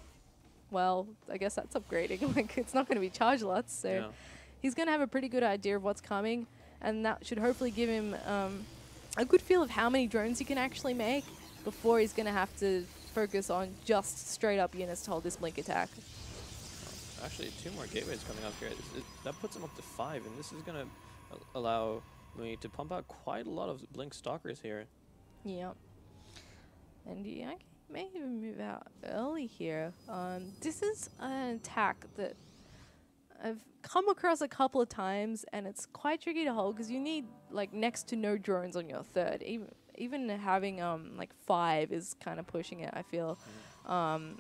well, I guess that's upgrading. Like, it's not going to be charge lots. So he's going to have a pretty good idea of what's coming. And that should hopefully give him a good feel of how many drones he can actually make before he's going to have to focus on just straight up units to hold this blink attack. Actually, 2 more gateways coming up here. That puts him up to 5, and this is going to allow me to pump out quite a lot of blink stalkers here. Yep. And yeah, I may even move out early here. This is an attack that I've come across a couple of times, and it's quite tricky to hold because you need like next to no drones on your third. Even having like 5 is kind of pushing it, I feel. And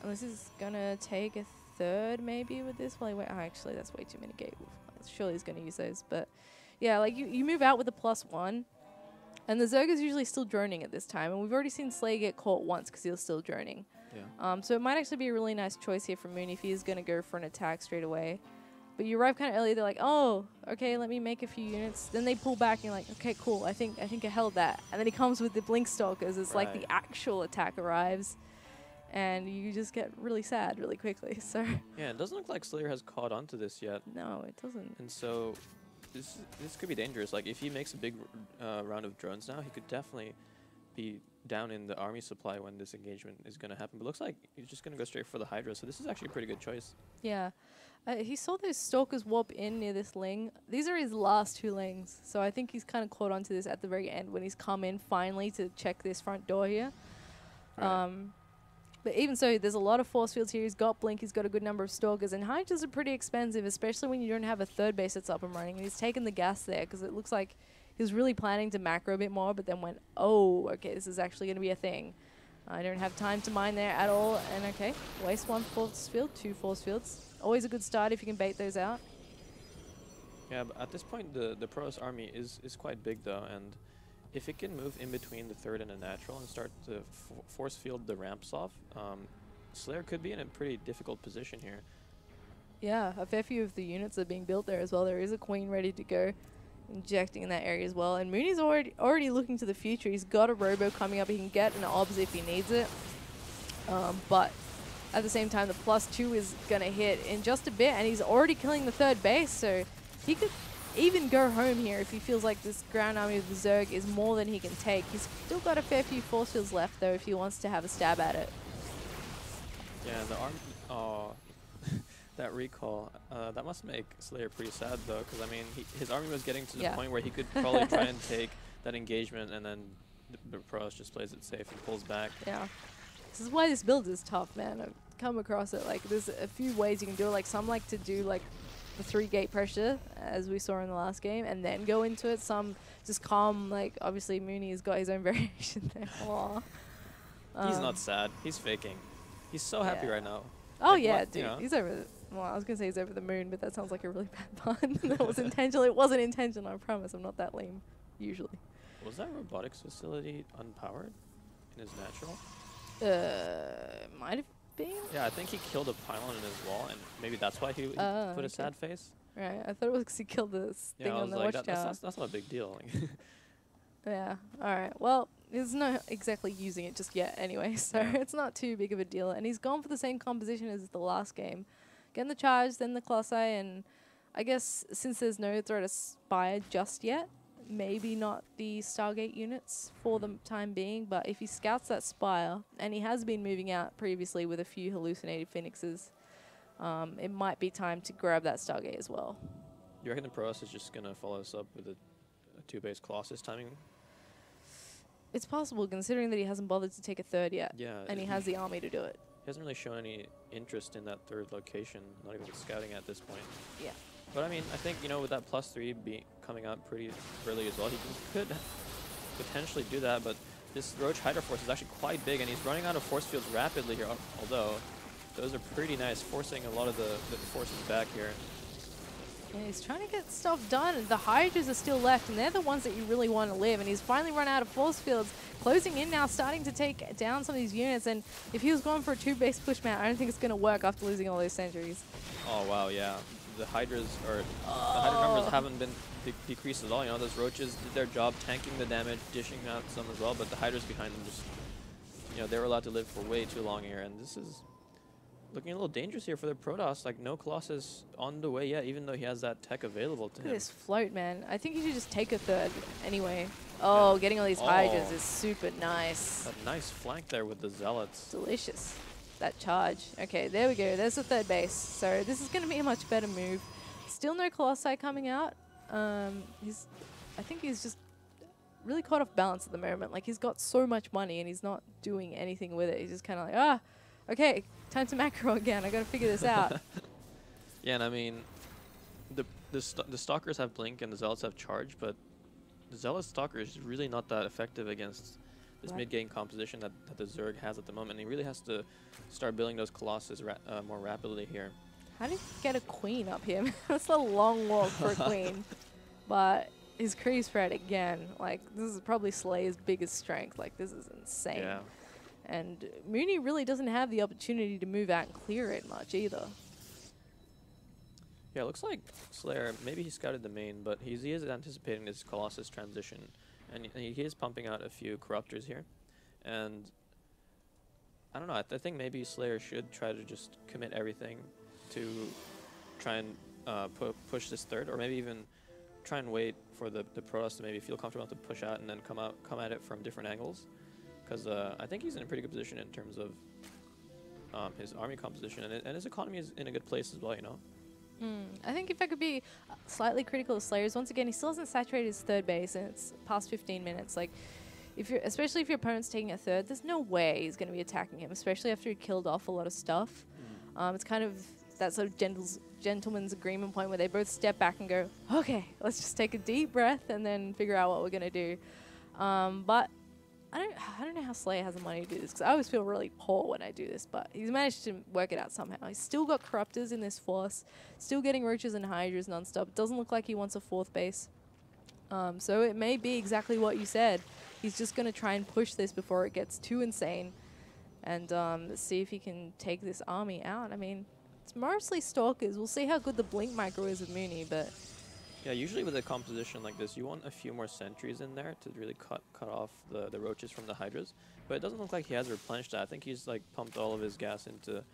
this is gonna take a third maybe with this. Well, actually, that's way too many gate. Surely he's gonna use those, but yeah, like you move out with a +1. And the Zerg is usually still droning at this time. And we've already seen Slay get caught once because he was still droning. Yeah. So it might actually be a really nice choice here from Moon if he is going to go for an attack straight away. But you arrive kind of early. They're like, oh, okay, let me make a few units. Then they pull back and you're like, okay, cool. I think I held that. And then he comes with the Blink Stalkers. It's like the actual attack arrives. And you just get really sad really quickly. So yeah, it doesn't look like Slayer has caught on to this yet. No, it doesn't. And so... This could be dangerous. Like, if he makes a big round of drones now, he could definitely be down in the army supply when this engagement is going to happen. But looks like he's just going to go straight for the Hydra, so this is actually a pretty good choice. Yeah. He saw those Stalkers warp in near this ling. These are his last 2 lings, so I think he's kind of caught onto this at the very end when he's come in finally to check this front door here. Right. But even so, there's a lot of force fields here. He's got Blink. He's got a good number of Stalkers. And Hydras are pretty expensive, especially when you don't have a third base that's up and running. And he's taken the gas there because it looks like he was really planning to macro a bit more, but then went, oh, okay, this is actually going to be a thing. I don't have time to mine there at all. And okay, waste 1 force field, 2 force fields. Always a good start if you can bait those out. Yeah, but at this point, the Protoss army is quite big, though. And if it can move in between the third and a natural and start to force field the ramps off, Slayer could be in a pretty difficult position here. Yeah, a fair few of the units are being built there as well. There is a Queen ready to go, injecting in that area as well. And Mooney's already looking to the future. He's got a Robo coming up. He can get an Obs if he needs it. But at the same time, the +2 is going to hit in just a bit. And he's already killing the third base, so he could even go home here if he feels like this ground army of the Zerg is more than he can take. He's still got a fair few force fields left, though, if he wants to have a stab at it. Yeah, the arm... Oh, that recall. That must make Slayer pretty sad, though, because, I mean, his army was getting to the point where he could probably try and take that engagement, and then the Protoss just plays it safe and pulls back. Yeah. This is why this build is tough, man. I've come across it. Like, there's a few ways you can do it. Like, some like to do, like, the 3-gate pressure, as we saw in the last game, and then go into it. Some just calm, like, obviously Mooney's got his own variation there. He's not sad. He's faking. He's so happy right now. Oh, like, yeah, dude. You know? He's over well, I was going to say he's over the moon, but that sounds like a really bad pun. That was intentional. It wasn't intentional, I promise. I'm not that lame, usually. Was that robotics facility unpowered in his natural? Might have been. Yeah, I think he killed a pylon in his wall, and maybe that's why he put Okay. a sad face. Right. I thought it was 'cause he killed this Yeah, thing I on was the like, watchtower. that's not a big deal. Like, Yeah. All right. Well, he's not exactly using it just yet anyway, so Yeah. it's not too big of a deal. And he's gone for the same composition as the last game. Getting the charge, then the Colossi, and I guess since there's no threat of Spire just yet, maybe not the Stargate units for the time being, but if he scouts that Spire, and he has been moving out previously with a few hallucinated Phoenixes, it might be time to grab that Stargate as well. you reckon the Protoss is just gonna follow us up with a 2-base Colossus timing? It's possible, considering that he hasn't bothered to take a third yet, Yeah. and he has the army to do it. He hasn't really shown any interest in that third location, not even scouting at this point. Yeah. But I mean, I think, you know, with that +3 coming out pretty early as well, he could potentially do that, but this Roach Hydra Force is actually quite big, and he's running out of force fields rapidly here, although those are pretty nice, forcing a lot of the forces back here. Yeah, he's trying to get stuff done. The Hydras are still left, and they're the ones that you really want to live. And he's finally run out of force fields, closing in now, starting to take down some of these units. And if he was going for a 2-base push mount, I don't think it's going to work after losing all those sentries. Oh, wow, yeah. The Hydras, or the Hydra numbers haven't been decreased at all. You know, those Roaches did their job tanking the damage, dishing out some as well, but the Hydras behind them just, you know, they were allowed to live for way too long here, and this is looking a little dangerous here for the Protoss. Like, no Colossus on the way yet, even though he has that tech available to Look him. at this float, man. I think he should just take a third anyway. Oh, getting all these Hydras Oh. is super nice. That nice flank there with the Zealots. Delicious. That charge. Okay, there we go. There's the third base. So this is going to be a much better move. Still no Colossi coming out. I think he's just really caught off balance at the moment. Like, he's got so much money and he's not doing anything with it. He's just kind of like, okay, time to macro again. I got to figure this out. Yeah, and I mean, the Stalkers have Blink and the Zealots have Charge, but the Zealot Stalker is really not that effective against this Right. mid-game composition that the Zerg has at the moment. And he really has to start building those Colossus more rapidly here. How do you get a queen up here? That's a long walk for a queen. But his creep spread again. Like, this is probably Slayer's biggest strength. Like, this is insane. Yeah. And Mooney really doesn't have the opportunity to move out and clear it much either. Yeah, it looks like Slayer, maybe he scouted the main, but he is anticipating this Colossus transition. And he is pumping out a few Corruptors here. And I don't know, I think maybe Slayer should try to just commit everything to try and push this third, or maybe even try and wait for the Protoss to maybe feel comfortable enough to push out and then come at it from different angles. Because I think he's in a pretty good position in terms of his army composition, and his economy is in a good place as well, you know? I think if I could be slightly critical of Slayers, once again, he still hasn't saturated his third base, and it's past 15 minutes. Like, especially if your opponent's taking a third, there's no way he's going to be attacking him, especially after he killed off a lot of stuff. It's kind of that sort of gentleman's agreement point where they both step back and go, okay, let's just take a deep breath and then figure out what we're going to do. But I don't know how Slayer has the money to do this, because I always feel really poor when I do this, but he's managed to work it out somehow. He's still got Corruptors in this force, still getting Roaches and Hydras nonstop. It doesn't look like he wants a fourth base. So it may be exactly what you said. He's just going to try and push this before it gets too insane and see if he can take this army out. I mean, it's mostly Stalkers. We'll see how good the Blink micro is with Mooney, but... Yeah, usually with a composition like this, you want a few more sentries in there to really cut off the Roaches from the Hydras. But it doesn't look like he has replenished that. I think he's like pumped all of his gas into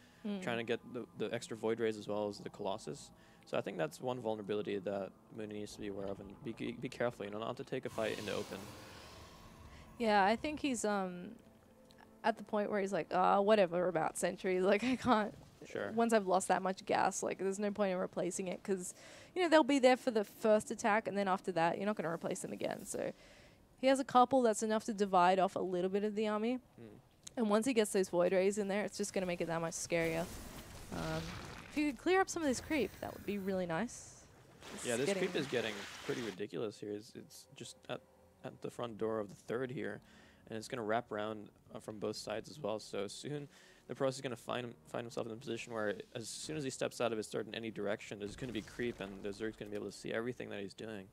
trying to get the extra Void Rays as well as the Colossus. So I think that's one vulnerability that Mooney needs to be aware of, and be careful, you know, not to take a fight in the open. Yeah, I think he's at the point where he's like, whatever about sentries. Like, I can't. Sure. Once I've lost that much gas, like, there's no point in replacing it, because, you know, they'll be there for the first attack, and then after that, you're not going to replace them again. So he has a couple that's enough to divide off a little bit of the army. And once he gets those Void Rays in there, it's just going to make it that much scarier. If you could clear up some of this creep, that would be really nice. Yeah, this creep is getting pretty ridiculous here. It's just at the front door of the third here, and it's going to wrap around from both sides as well. So soon the Protoss is going to find himself in a position where as soon as he steps out of his third in any direction, there's going to be creep, and the Zerg's going to be able to see everything that he's doing.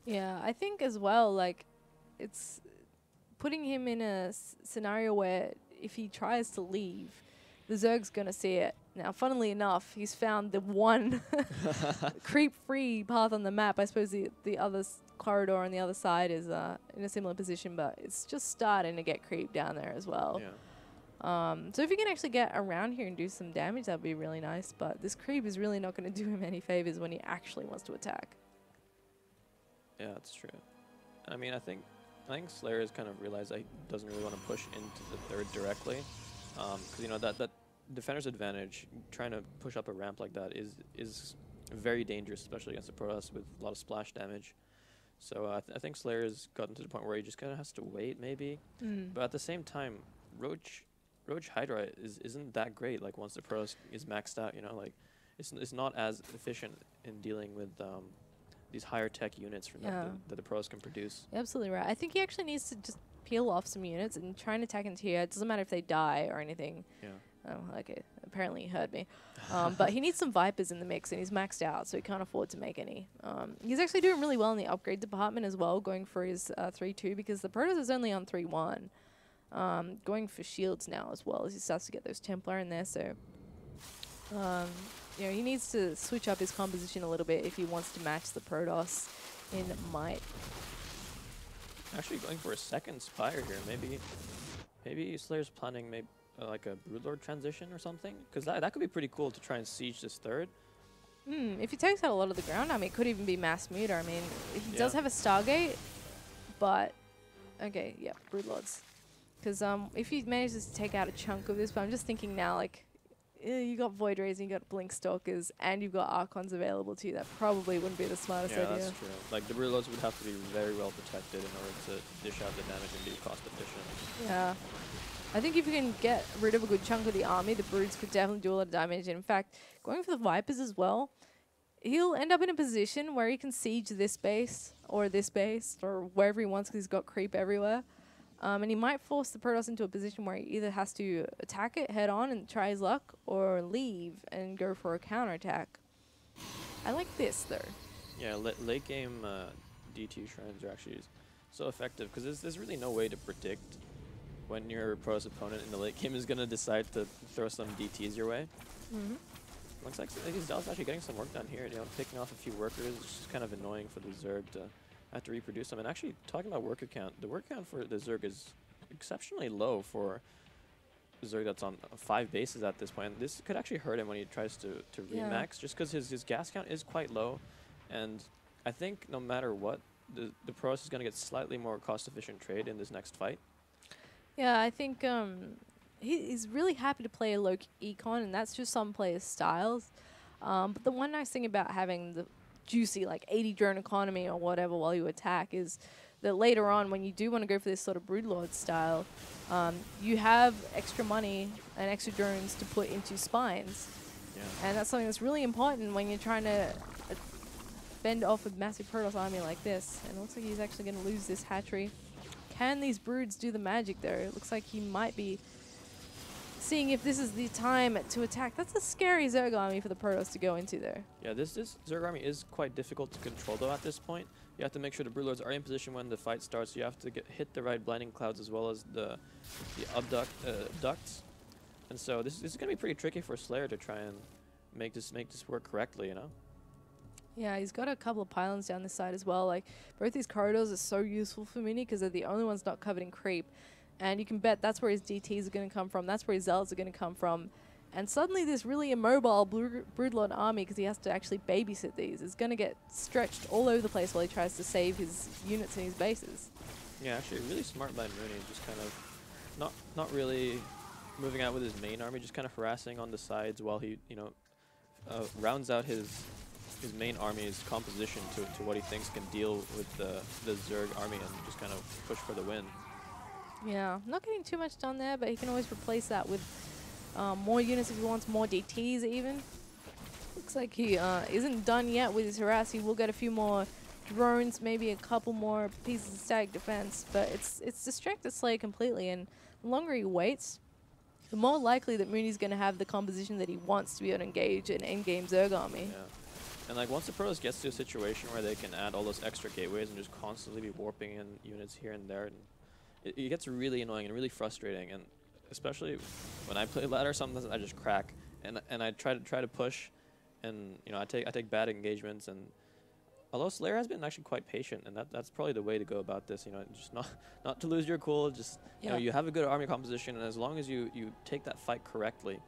Yeah, I think as well, like, it's putting him in a scenario where if he tries to leave, the Zerg's going to see it. Now, funnily enough, he's found the one creep-free path on the map. I suppose the other corridor on the other side is in a similar position, but it's just starting to get creep down there as well. Yeah. So if you can actually get around here and do some damage, that'd be really nice. But this creep is really not going to do him any favors when he actually wants to attack. Yeah, that's true. I mean, I think Slayer has kind of realized that he doesn't really want to push into the third directly, because you know that defender's advantage, trying to push up a ramp like that is very dangerous, especially against the Protoss with a lot of splash damage. So I think Slayer has gotten to the point where he just kind of has to wait, maybe. But at the same time, Roach Hydra isn't that great. Like once the Protoss is maxed out, you know, like it's not as efficient in dealing with these higher tech units that the Protoss can produce. You're absolutely right. I think he actually needs to just peel off some units and try and attack into here. It doesn't matter if they die or anything. Yeah. Oh, okay. Apparently he heard me. But he needs some Vipers in the mix, and he's maxed out, so he can't afford to make any. He's actually doing really well in the upgrade department as well, going for his 3-2, because the Protoss is only on 3-1. Going for shields now as well, as he starts to get those Templar in there, so... you know, he needs to switch up his composition a little bit if he wants to match the Protoss in might. Actually going for a second Spire here. Maybe Slayer's planning like a Broodlord transition or something, because that could be pretty cool to try and siege this third. If he takes out a lot of the ground, I mean, it could even be mass muter. I mean, he does have a Stargate, but okay, yeah, Broodlords. Because if he manages to take out a chunk of this, but I'm just thinking now, like, you got Void Rays, and you got Blink Stalkers, and you've got Archons available to you. That probably wouldn't be the smartest idea. Yeah, that's true. Like, the Broodlords would have to be very well protected in order to dish out the damage and be cost efficient. Yeah. I think if you can get rid of a good chunk of the army, the Broods could definitely do a lot of damage. And in fact, going for the Vipers as well, he'll end up in a position where he can siege this base, or wherever he wants, because he's got creep everywhere. And he might force the Protoss into a position where he either has to attack it head on and try his luck, or leave and go for a counterattack. I like this, though. Yeah, late game DT shrines are actually so effective, because there's really no way to predict when your Protoss opponent in the late game is going to decide to throw some DTs your way. Looks like he's actually getting some work done here, you know, picking off a few workers. It's just kind of annoying for the Zerg to have to reproduce them. And actually, talking about worker count, the worker count for the Zerg is exceptionally low for the Zerg that's on 5 bases at this point. This could actually hurt him when he tries to remax, just because his gas count is quite low. And I think no matter what, the Protoss is going to get slightly more cost-efficient trade in this next fight. Yeah, I think he's really happy to play a low econ, and that's just some players' styles. But the one nice thing about having the juicy, like, 80 drone economy or whatever while you attack is that later on, when you do want to go for this sort of Broodlord style, you have extra money and extra drones to put into spines. Yeah. And that's something that's really important when you're trying to fend off a massive Protoss army like this. And it looks like he's actually going to lose this hatchery. Can these Broods do the magic, though? It looks like he might be seeing if this is the time to attack. That's a scary Zerg army for the Protoss to go into there. Yeah, this Zerg army is quite difficult to control, though, at this point. You have to make sure the Broodlords are in position when the fight starts. You have to hit the right Blinding Clouds as well as the ducts. And so this is going to be pretty tricky for Slayer to try and make this work correctly, you know? Yeah, he's got a couple of pylons down this side as well. Like, both these corridors are so useful for Mini because they're the only ones not covered in creep. And you can bet that's where his DTs are going to come from. That's where his Zealots are going to come from. And suddenly this really immobile Broodlord army, because he has to actually babysit these, is going to get stretched all over the place while he tries to save his units and his bases. Yeah, actually, really smart by Mooney. Just kind of not really moving out with his main army, just kind of harassing on the sides while he, you know, rounds out his main army's composition to what he thinks can deal with the Zerg army and just kind of push for the win. Yeah, not getting too much done there, but he can always replace that with more units if he wants, more DTs even. Looks like he isn't done yet with his harass. He will get a few more drones, maybe a couple more pieces of static defense, but it's distracted Slayer completely, and the longer he waits, the more likely that Mooney's going to have the composition that he wants to be able to engage an endgame Zerg army. Yeah. And like once the Protoss gets to a situation where they can add all those extra gateways and just constantly be warping in units here and there, and it gets really annoying and really frustrating. And especially when I play ladder, sometimes I just crack, and I try to push, and you know I take bad engagements. And although Slayer has been actually quite patient, and that's probably the way to go about this. You know, just not to lose your cool. Just you know, you have a good army composition, and as long as you take that fight correctly,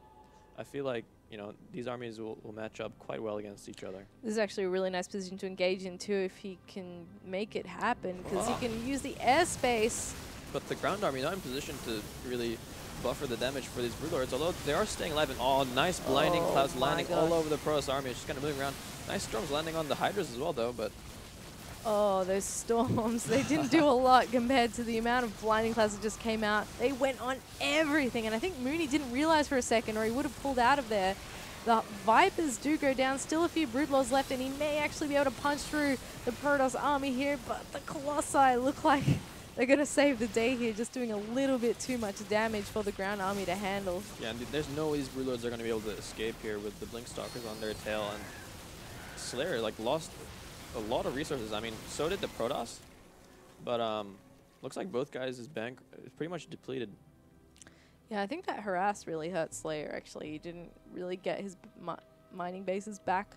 I feel like, you know, these armies will match up quite well against each other. This is actually a really nice position to engage in too if he can make it happen, because he can use the airspace. But the ground army not in position to really buffer the damage for these Broodlords, although they are staying alive. And nice blinding clouds landing all over the Protoss army. It's just kind of moving around. Nice storms landing on the Hydras as well, though. But oh, those storms, they didn't do a lot compared to the amount of blinding clouds that just came out. They went on everything, and I think Mooney didn't realize for a second, or he would have pulled out of there. The Vipers do go down, still a few Broodlords left, and he may actually be able to punch through the Protoss army here, but the Colossi look like they're going to save the day here, just doing a little bit too much damage for the ground army to handle. Yeah, and there's no way these Broodlords are going to be able to escape here with the Blinkstalkers on their tail, and Slayer like lost a lot of resources. I mean, so did the Protoss, but looks like both guys' bank is pretty much depleted. Yeah, I think that harass really hurt Slayer, actually. He didn't really get his mining bases back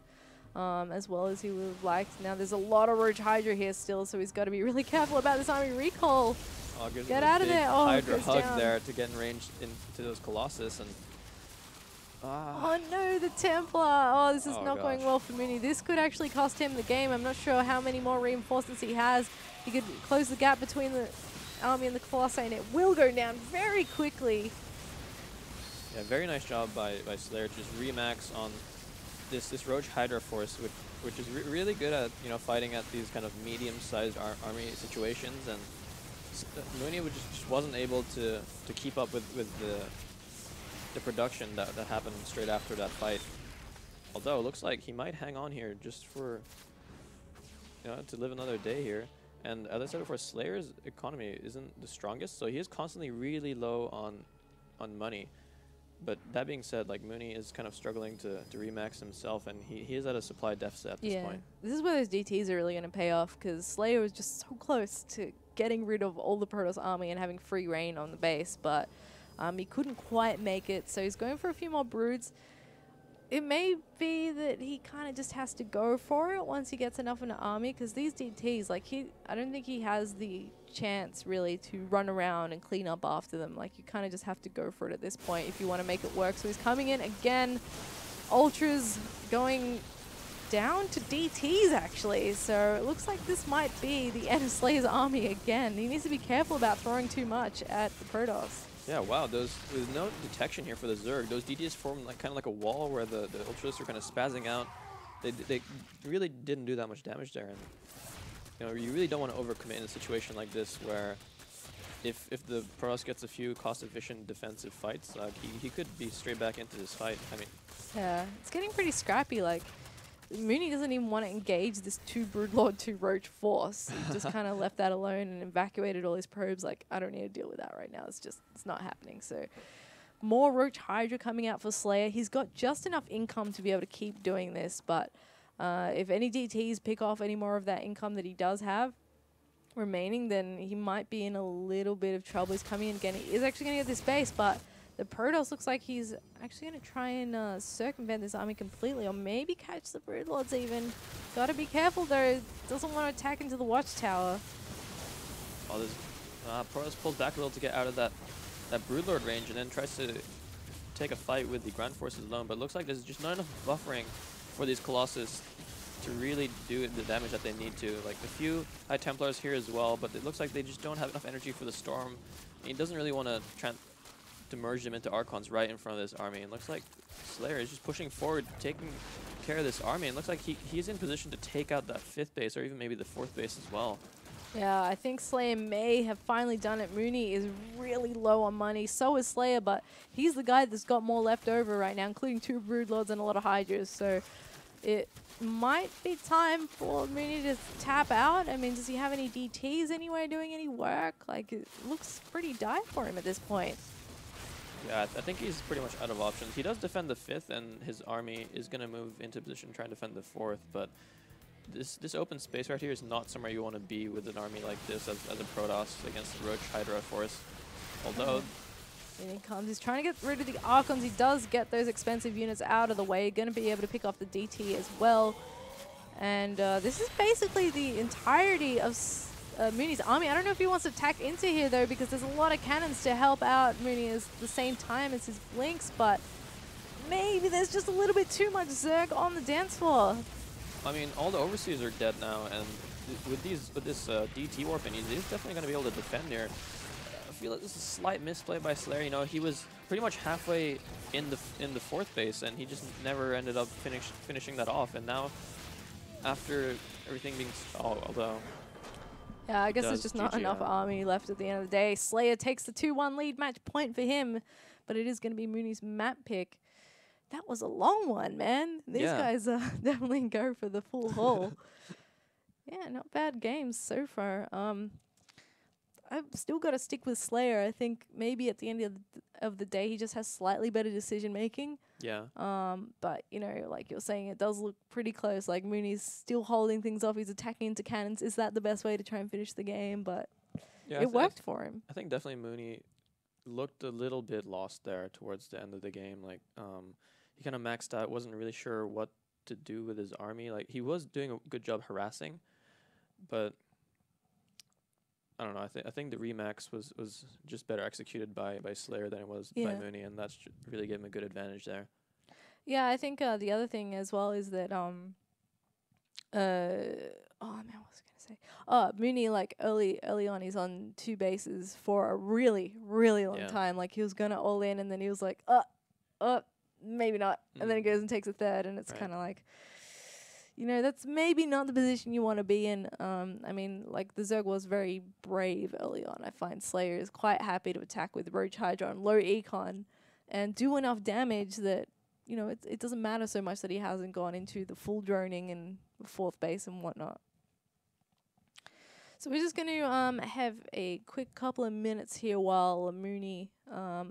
as well as he would have liked. Now, there's a lot of Roach Hydra here still, so he's got to be really careful about this army recall. Get out of there. Oh, Hydra hug down there to get in range into those Colossus. And oh no, the Templar. Oh, this is not going well for Mooney. This could actually cost him the game. I'm not sure how many more reinforcements he has. He could close the gap between the army and the Colossi, and it will go down very quickly. Yeah, very nice job by Slayer to just remax on this Roach Hydra force, which is really good at, you know, fighting at these kind of medium-sized army situations. And Mooney just wasn't able to keep up with the production that happened straight after that fight. Although it looks like he might hang on here just for, you know, to live another day here. And as I said before, Slayer's economy isn't the strongest, so he is constantly really low on money. But that being said, like, Mooney is kind of struggling to remax himself, and he is at a supply deficit at this point. This is where those DTs are really going to pay off, because Slayer was just so close to getting rid of all the Protoss army and having free reign on the base, but he couldn't quite make it, so he's going for a few more broods. It may be that he kind of just has to go for it once he gets enough in an army, because these DTs, like, I don't think he has the chance really to run around and clean up after them. Like, you kind of just have to go for it at this point if you want to make it work. So he's coming in again. Ultras going down to DTs, actually. So it looks like this might be the end of Slayer's army again. He needs to be careful about throwing too much at the Protoss. Yeah, wow, there's no detection here for the Zerg. Those DTs formed like kind of like a wall where the Ultras are kind of spazzing out. They really didn't do that much damage there, and you know, you really don't want to overcommit in a situation like this where if the Protoss gets a few cost-efficient defensive fights, like he could be straight back into this fight. I mean, yeah, it's getting pretty scrappy. Like, Mooney doesn't even want to engage this 2 Broodlord, 2 Roach force. He just kind of left that alone and evacuated all his probes. Like, I don't need to deal with that right now. It's not happening. So more Roach Hydra coming out for Slayer. He's got just enough income to be able to keep doing this, but if any DTs pick off any more of that income that he does have remaining, then he might be in a little bit of trouble. He's coming in again. He is actually going to get this base, but the Protoss looks like he's actually going to try and circumvent this army completely, or maybe catch the Broodlords even. Got to be careful though. Doesn't want to attack into the watchtower. Oh, this Protoss pulls back a little to get out of that Broodlord range, and then tries to take a fight with the ground forces alone. But it looks like there's just not enough buffering for these Colossus to really do the damage that they need to. Like, a few High Templars here as well, but it looks like they just don't have enough energy for the Storm. He doesn't really want to try to merge them into Archons right in front of this army. And looks like Slayer is just pushing forward, taking care of this army. And looks like he's in position to take out that 5th base, or even maybe the 4th base as well. Yeah, I think Slayer may have finally done it. Mooney is really low on money. So is Slayer, but he's the guy that's got more left over right now, including 2 Broodlords and a lot of Hydras. So it might be time for Mooney to tap out. I mean, does he have any DTs anywhere doing any work? Like, it looks pretty dire for him at this point. Yeah, I think he's pretty much out of options. He does defend the 5th, and his army is going to move into position trying to defend the 4th, but this open space right here is not somewhere you want to be with an army like this as a Protoss against the Roach Hydra force. Although... In he comes. He's trying to get rid of the Archons. He does get those expensive units out of the way. Going to be able to pick off the DT as well. And this is basically the entirety of Mooney's army. I don't know if he wants to attack into here, though, because there's a lot of cannons to help out Mooney at the same time as his blinks, but maybe there's just a little bit too much Zerg on the dance floor. I mean, all the Overseers are dead now, and with this DT warping, he's definitely going to be able to defend here. I feel like this is a slight misplay by Slayer. You know, he was pretty much halfway in the 4th base, and he just never ended up finishing that off. And now, after everything being although yeah, I guess there's just not enough army left at the end of the day. Slayer takes the 2-1 lead, match point for him, but it is going to be Mooney's map pick. That was a long one, man. These guys definitely go for the full haul. Yeah, not bad games so far. I've still got to stick with Slayer. I think maybe at the end of the day, he just has slightly better decision making. Yeah. But, you know, like you're saying, it does look pretty close. Like, Mooney's still holding things off. He's attacking into cannons. Is that the best way to try and finish the game? But yeah, it worked for him. I think definitely Mooney looked a little bit lost there towards the end of the game. Like, he kind of maxed out, wasn't really sure what to do with his army. Like, he was doing a good job harassing, but I don't know. I think the Remax was just better executed by Slayer than it was by Mooney, and that's really gave him a good advantage there. Yeah, I think the other thing as well is that oh man, what was I gonna say? Oh, Mooney, like early on, he's on 2 bases for a really long time. Like, he was gonna all in, and then he was like, maybe not, and then he goes and takes a 3rd, and it's kind of like, you know, that's maybe not the position you want to be in. I mean, like, the Zerg was very brave early on. I find Slayer is quite happy to attack with Roach Hydra on low econ and do enough damage that, you know, it doesn't matter so much that he hasn't gone into the full droning and 4th base and whatnot. So we're just going to have a quick couple of minutes here while Mooney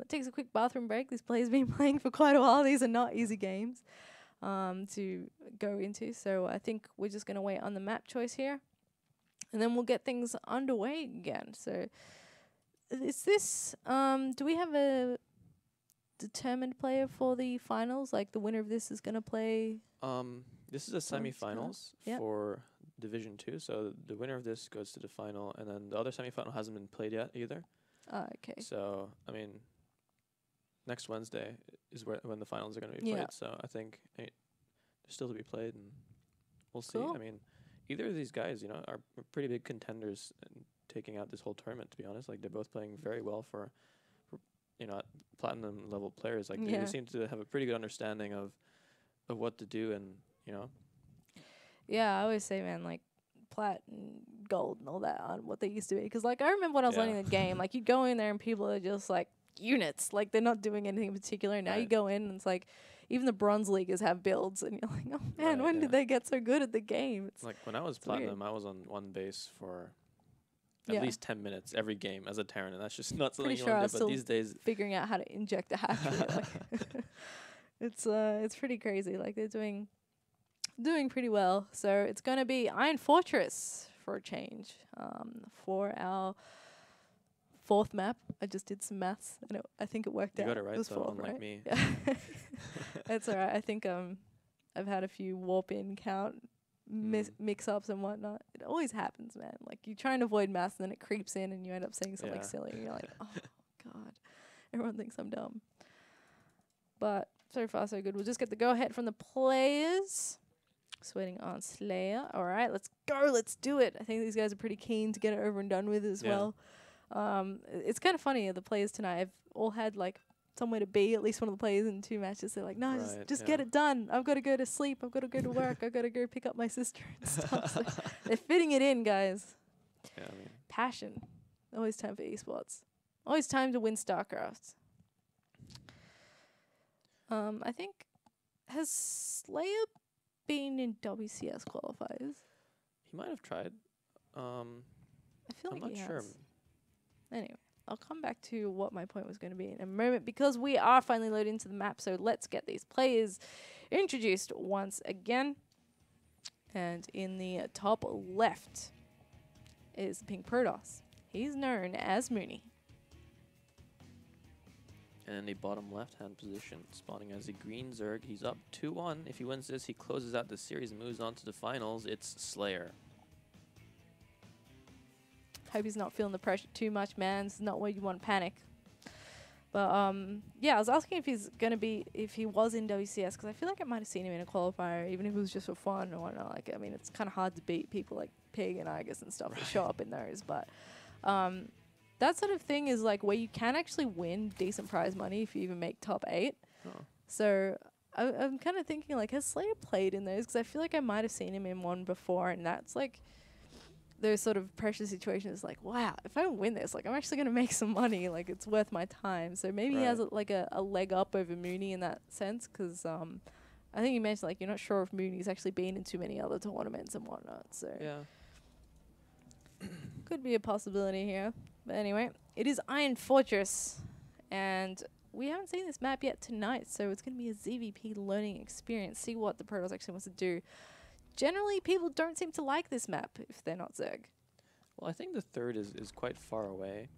takes a quick bathroom break. This player's been playing for quite a while. These are not easy games to go into. So I think we're just going to wait on the map choice here. And then we'll get things underway again. So is this... do we have a determined player for the finals? Like, the winner of this is going to play... This is a semifinals for Division 2, so the winner of this goes to the final, and then the other semifinal hasn't been played yet either. Okay. So, I mean, next Wednesday is when the finals are going to be played, so I think they're still to be played, and we'll see. I mean, either of these guys, you know, are pretty big contenders in taking out this whole tournament, to be honest. Like, they're both playing very well for you know, platinum level players. Like, they seem to have a pretty good understanding of what to do, and, you know. Yeah, I always say, man, like, plat and gold and all that aren't what they used to be. Because, like, I remember when I was learning the game, like, you go in there and people are just, like, units. Like, they're not doing anything in particular. Now you go in and it's like, even the bronze leaguers have builds. And you're like, oh, man, when did they get so good at the game? It's like, when I was platinum, I was on 1 base for at least 10 minutes every game as a Terran. And that's just not something you want to do. But these days... figuring out how to inject a hack. Like, it's pretty crazy. Like, they're doing pretty well. So it's going to be Iron Fortress for a change for our 4th map. I just did some maths, and I think it worked out. You got it right, so unlike me. That's all right. I think I've had a few warp in count mix-ups and whatnot. It always happens, man. Like, you try and avoid maths, and then it creeps in, and you end up saying something silly, and you're like, oh, God. Everyone thinks I'm dumb. But so far, so good. We'll just get the go-ahead from the players. Just waiting on Slayer. All right, let's go. Let's do it. I think these guys are pretty keen to get it over and done with as well. It's kind of funny. The players tonight have all had, like, somewhere to be. At least one of the players in 2 matches. They're like, no, just get it done. I've got to go to sleep. I've got to go to work. I've got to go pick up my sister and stuff. So they're fitting it in, guys. Yeah, I mean, passion. Always time for esports. Always time to win StarCraft. I think, has Slayer been in WCS qualifiers? He might have tried. I feel I'm like not he sure. has. Anyway, I'll come back to what my point was going to be in a moment because we are finally loaded into the map. So let's get these players introduced once again. And in the top left is the Pink Protoss. He's known as Mooney. And in the bottom left-hand position, spawning as a green Zerg. He's up 2-1. If he wins this, he closes out the series and moves on to the finals. It's Slayer. Hope he's not feeling the pressure too much, man. It's not where you want to panic. But yeah, I was asking if he's gonna be, if he was in WCS, because I feel like I might have seen him in a qualifier, even if it was just for fun or whatnot. Like, I mean, it's kind of hard to beat people like Pig and Argus and stuff that show up in those. But that sort of thing is like where you can actually win decent prize money if you even make top 8. Oh. So I'm kind of thinking like, has Slayer played in those? Because I feel like I might have seen him in one before, and that's like those sort of pressure situations. Like, wow, if I win this, like I'm actually gonna make some money. Like it's worth my time. So maybe he has a leg up over Mooney in that sense. Because I think you mentioned like you're not sure if Mooney's actually been in too many other tournaments and whatnot. So Yeah. could be a possibility here. But anyway, it is Iron Fortress, and we haven't seen this map yet tonight, so it's going to be a ZVP learning experience, see what the Protoss actually wants to do. Generally, people don't seem to like this map if they're not Zerg. Well, I think the third is quite far away.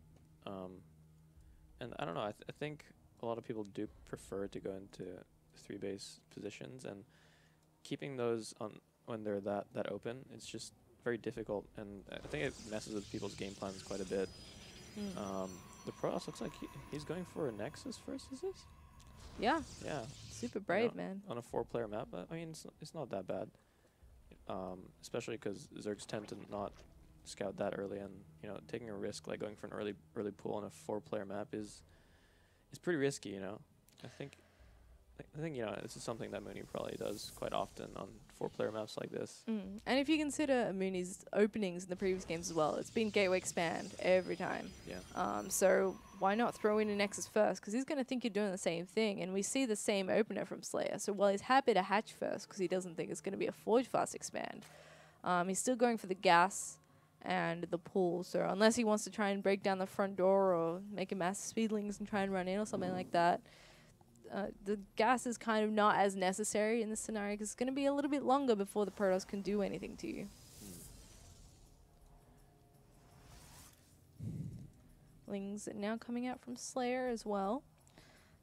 And I don't know, I think a lot of people do prefer to go into 3 base positions, and keeping those on when they're that open, it's just very difficult, and I think it messes with people's game plans quite a bit. The Protoss looks like he's going for a Nexus first, is this? Yeah. Yeah. Super brave, man. On a 4-player map, but I mean, it's not that bad. Especially because Zergs tend to not scout that early, and you know, taking a risk like going for an early pool on a 4-player map is pretty risky. You know, I think you know, this is something that Mooney probably does quite often on 4-player maps like this. And if you consider Mooney's openings in the previous games as well, it's been gateway expand every time. Yeah. So why not throw in a Nexus first? Because he's going to think you're doing the same thing. And we see the same opener from Slayer. So while he's happy to hatch first because he doesn't think it's going to be a Forge Fast expand, he's still going for the gas and the pool. So unless he wants to try and break down the front door or make a mass speedlings and try and run in or something like that, the gas is kind of not as necessary in this scenario because it's going to be a little bit longer before the Protoss can do anything to you. Lings now coming out from Slayer as well.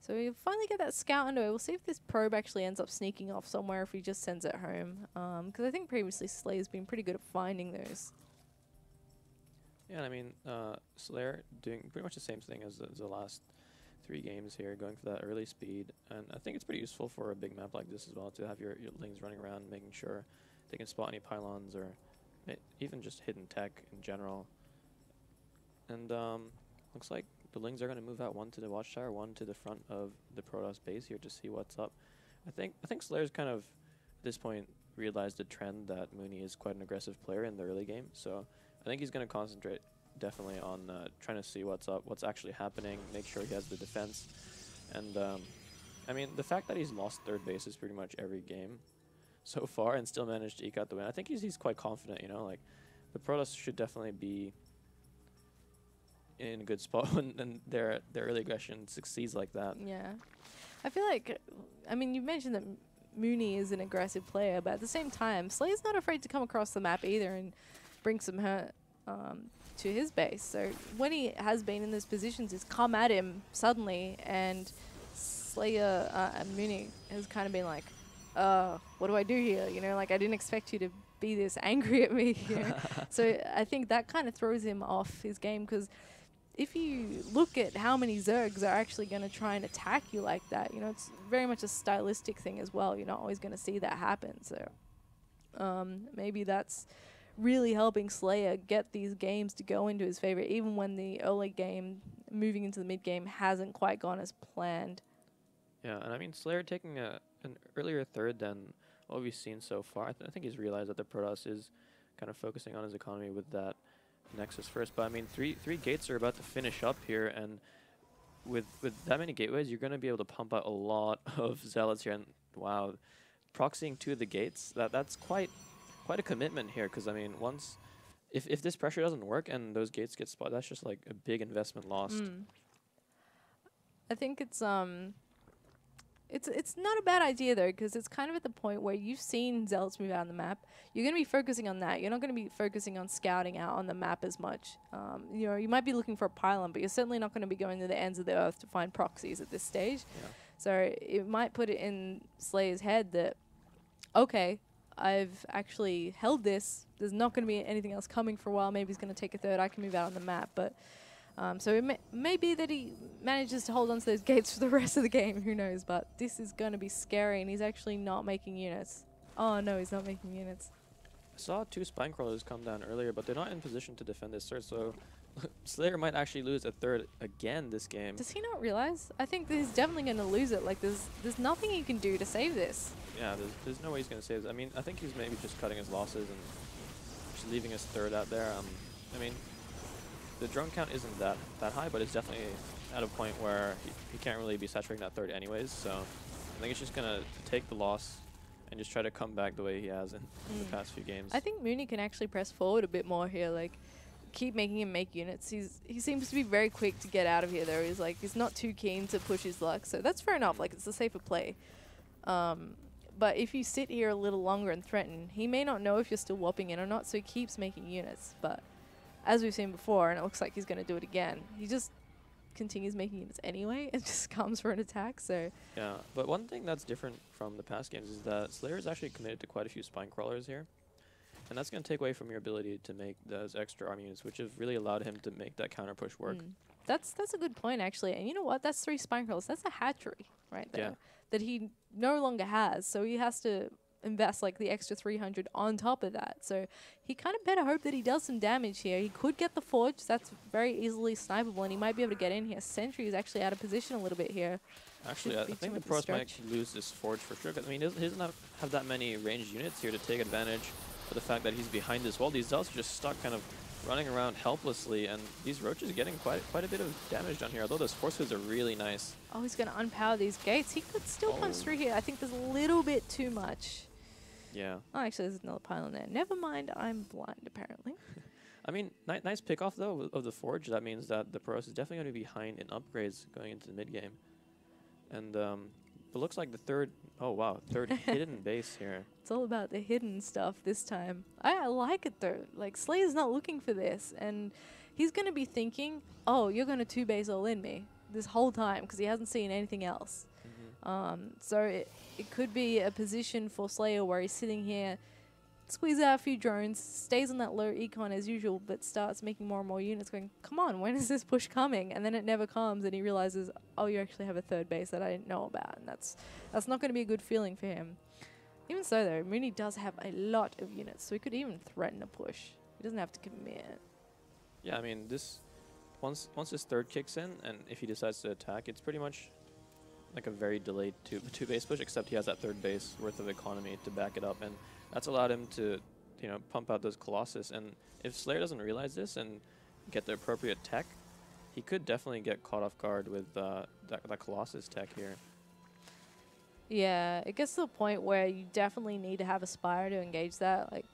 So we finally get that scout underway. We'll see if this probe actually ends up sneaking off somewhere, if he just sends it home. Because I think previously Slayer's been pretty good at finding those. Yeah, I mean, Slayer doing pretty much the same thing as the last 3 games here, going for that early speed, and I think it's pretty useful for a big map like this as well to have your Lings running around, making sure they can spot any pylons or even just hidden tech in general. And looks like the Lings are going to move out, 1 to the Watchtower, 1 to the front of the Protoss base here to see what's up. I think Slayer's kind of at this point realized the trend that Mooney is quite an aggressive player in the early game, so I think he's going to concentrate definitely on trying to see what's up, what's actually happening, make sure he has the defense. And I mean, the fact that he's lost 3rd base is pretty much every game so far and still managed to eke out the win, I think he's quite confident, you know, like the Protoss should definitely be in a good spot when their early aggression succeeds like that. Yeah. I feel like, I mean, you mentioned that Mooney is an aggressive player, but at the same time, Slayer's not afraid to come across the map either and bring some hurt to his base. So when he has been in those positions, it's come at him suddenly, and Slayer and Mooney has kind of been like, what do I do here? You know, like I didn't expect you to be this angry at me. You know? So I think that kind of throws him off his game, because if you look at how many Zergs are actually going to try and attack you like that, you know, it's very much a stylistic thing as well. You're not always going to see that happen. So maybe that's really helping Slayer get these games to go into his favor, even when the early game, moving into the mid game, hasn't quite gone as planned. Yeah, and I mean, Slayer taking an earlier 3rd than what we've seen so far. I think he's realized that the Protoss is kind of focusing on his economy with that Nexus first. But I mean, three gates are about to finish up here, and with that many gateways, you're going to be able to pump out a lot of zealots here. And wow, proxying 2 of the gates, that's quite a commitment here, because I mean, once if this pressure doesn't work and those gates get spotted, that's just like a big investment lost. I think it's not a bad idea though, because it's kind of at the point where you've seen zealots move out on the map. You're going to be focusing on that. You're not going to be focusing on scouting out on the map as much. You know, you might be looking for a pylon, but you're certainly not going to be going to the ends of the earth to find proxies at this stage. Yeah. So it might put it in Slayer's head that, okay, I've actually held this. There's not going to be anything else coming for a while. Maybe he's going to take a third. I can move out on the map, but so it may be that he manages to hold on to those gates for the rest of the game. Who knows? But this is going to be scary, and he's actually not making units. Oh, no, he's not making units. I saw 2 spine crawlers come down earlier, but they're not in position to defend this third, so Slayer might actually lose a third again this game. Does he not realize? I think that he's definitely going to lose it. Like, there's nothing he can do to save this. Yeah, there's no way he's going to save this. I mean, I think he's maybe just cutting his losses and just leaving his third out there. I mean, the drone count isn't that high, but it's definitely at a point where he can't really be saturating that third anyways, so I think it's just going to take the loss and just try to come back the way he has in the past few games. I think Mooney can actually press forward a bit more here, like keep making him make units. He seems to be very quick to get out of here though. He's not too keen to push his luck, so that's fair enough. Like, it's a safer play. But if you sit here a little longer and threaten, he may not know if you're still whopping in or not, so he keeps making units. But as we've seen before, and it looks like he's going to do it again, he just continues making units anyway and just comes for an attack. So yeah, but one thing that's different from the past games is that Slayer is actually committed to quite a few spine crawlers here, and that's going to take away from your ability to make those extra army units, which have really allowed him to make that counter push work. That's a good point actually. And you know what? That's 3 spine crawlers. That's a hatchery right there that he no longer has. So he has to invest like the extra 300 on top of that. So he kind of better hope that he does some damage here. He could get the forge. That's very easily snipeable, and he might be able to get in here. Sentry is actually out of position a little bit here. Actually, I think the pros might lose this forge for sure. 'Cause, I mean, he doesn't have that many ranged units here to take advantage of the fact that he's behind this wall. These zealots are just stuck kind of running around helplessly, and these roaches are getting quite a bit of damage down here, although those force fields are really nice. Oh, he's going to unpower these gates. He could still punch through here. I think there's a little bit too much. Yeah. Oh, actually, there's another pylon there. Never mind, I'm blind, apparently. I mean, nice pick-off, though, of the forge. That means that the Pros is definitely going to be behind in upgrades going into the mid-game. And it looks like the third hidden base here. It's all about the hidden stuff this time. I like it, though. Like, Slayer's not looking for this, and he's going to be thinking, oh, you're going to 2-base all in me this whole time, because he hasn't seen anything else. So it could be a position for Slayer where he's sitting here, squeeze out a few drones, stays on that low econ as usual, but starts making more and more units going, come on, when is this push coming? And then it never comes, and he realizes, oh, you actually have a third base that I didn't know about. And that's not going to be a good feeling for him. Even so, though, Mooney does have a lot of units, so he could even threaten a push. He doesn't have to commit. Yeah, I mean, this once this third kicks in, and if he decides to attack, it's pretty much like a very delayed two base push, except he has that third base worth of economy to back it up, and that's allowed him to, pump out those Colossus. And if Slayer doesn't realize this and get the appropriate tech, he could definitely get caught off guard with that Colossus tech here. Yeah, it gets to the point where you definitely need to have a Spire to engage that. Like,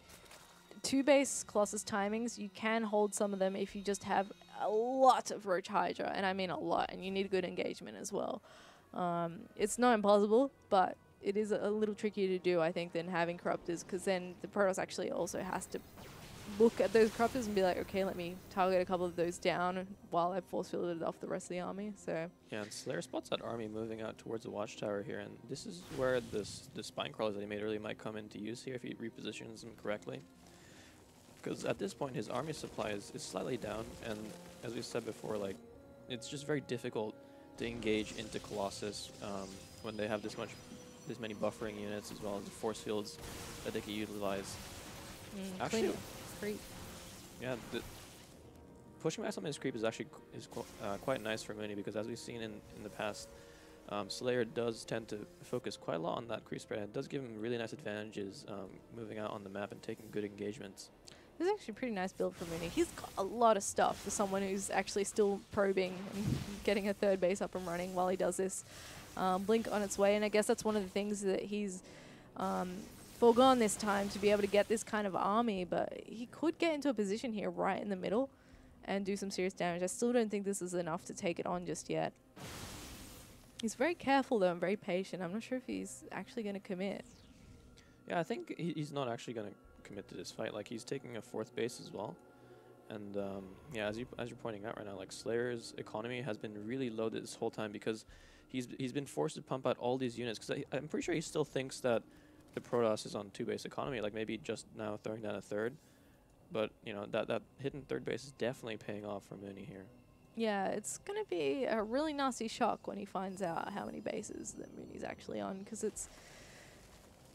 2-base Colossus timings, you can hold some of them if you just have a lot of Roach Hydra, and I mean a lot, and you need good engagement as well. It's not impossible, but it is a little trickier to do, I think, than having Corruptors, because then the Protoss actually also has to look at those Corruptors and be like, okay, let me target a couple of those down while I've force fielded off the rest of the army. So yeah, and Slayer spots that army moving out towards the watchtower here, and this is where the spine crawlers that he made earlier might come into use here if he repositions them correctly. Because at this point, his army supply is slightly down, and as we said before, like, it's just very difficult to engage into Colossus when they have this many buffering units, as well as the force fields that they can utilize. Actually, creep. Yeah, pushing back some of his creep is actually quite nice for Mooney, because as we've seen in the past, Slayer does tend to focus quite a lot on that creep spread. It does give him really nice advantages moving out on the map and taking good engagements. This is actually a pretty nice build for Mooney. He's got a lot of stuff for someone who's actually still probing and getting a third base up and running while he does this. Blink on its way, and I guess that's one of the things that he's foregone this time to be able to get this kind of army, but he could get into a position here right in the middle and do some serious damage. I still don't think this is enough to take it on just yet. He's very careful though and very patient. I'm not sure if he's actually going to commit. Yeah, I think he's not actually going to commit to this fight. Like, he's taking a 4th base as well. And yeah, as you're pointing out right now, like, Slayer's economy has been really low this whole time because he's been forced to pump out all these units. Because I'm pretty sure he still thinks that the Protoss is on 2-base economy, like maybe just now throwing down a 3rd. But, you know, that hidden 3rd base is definitely paying off for Mooney here. Yeah, it's going to be a really nasty shock when he finds out how many bases that Mooney's actually on, because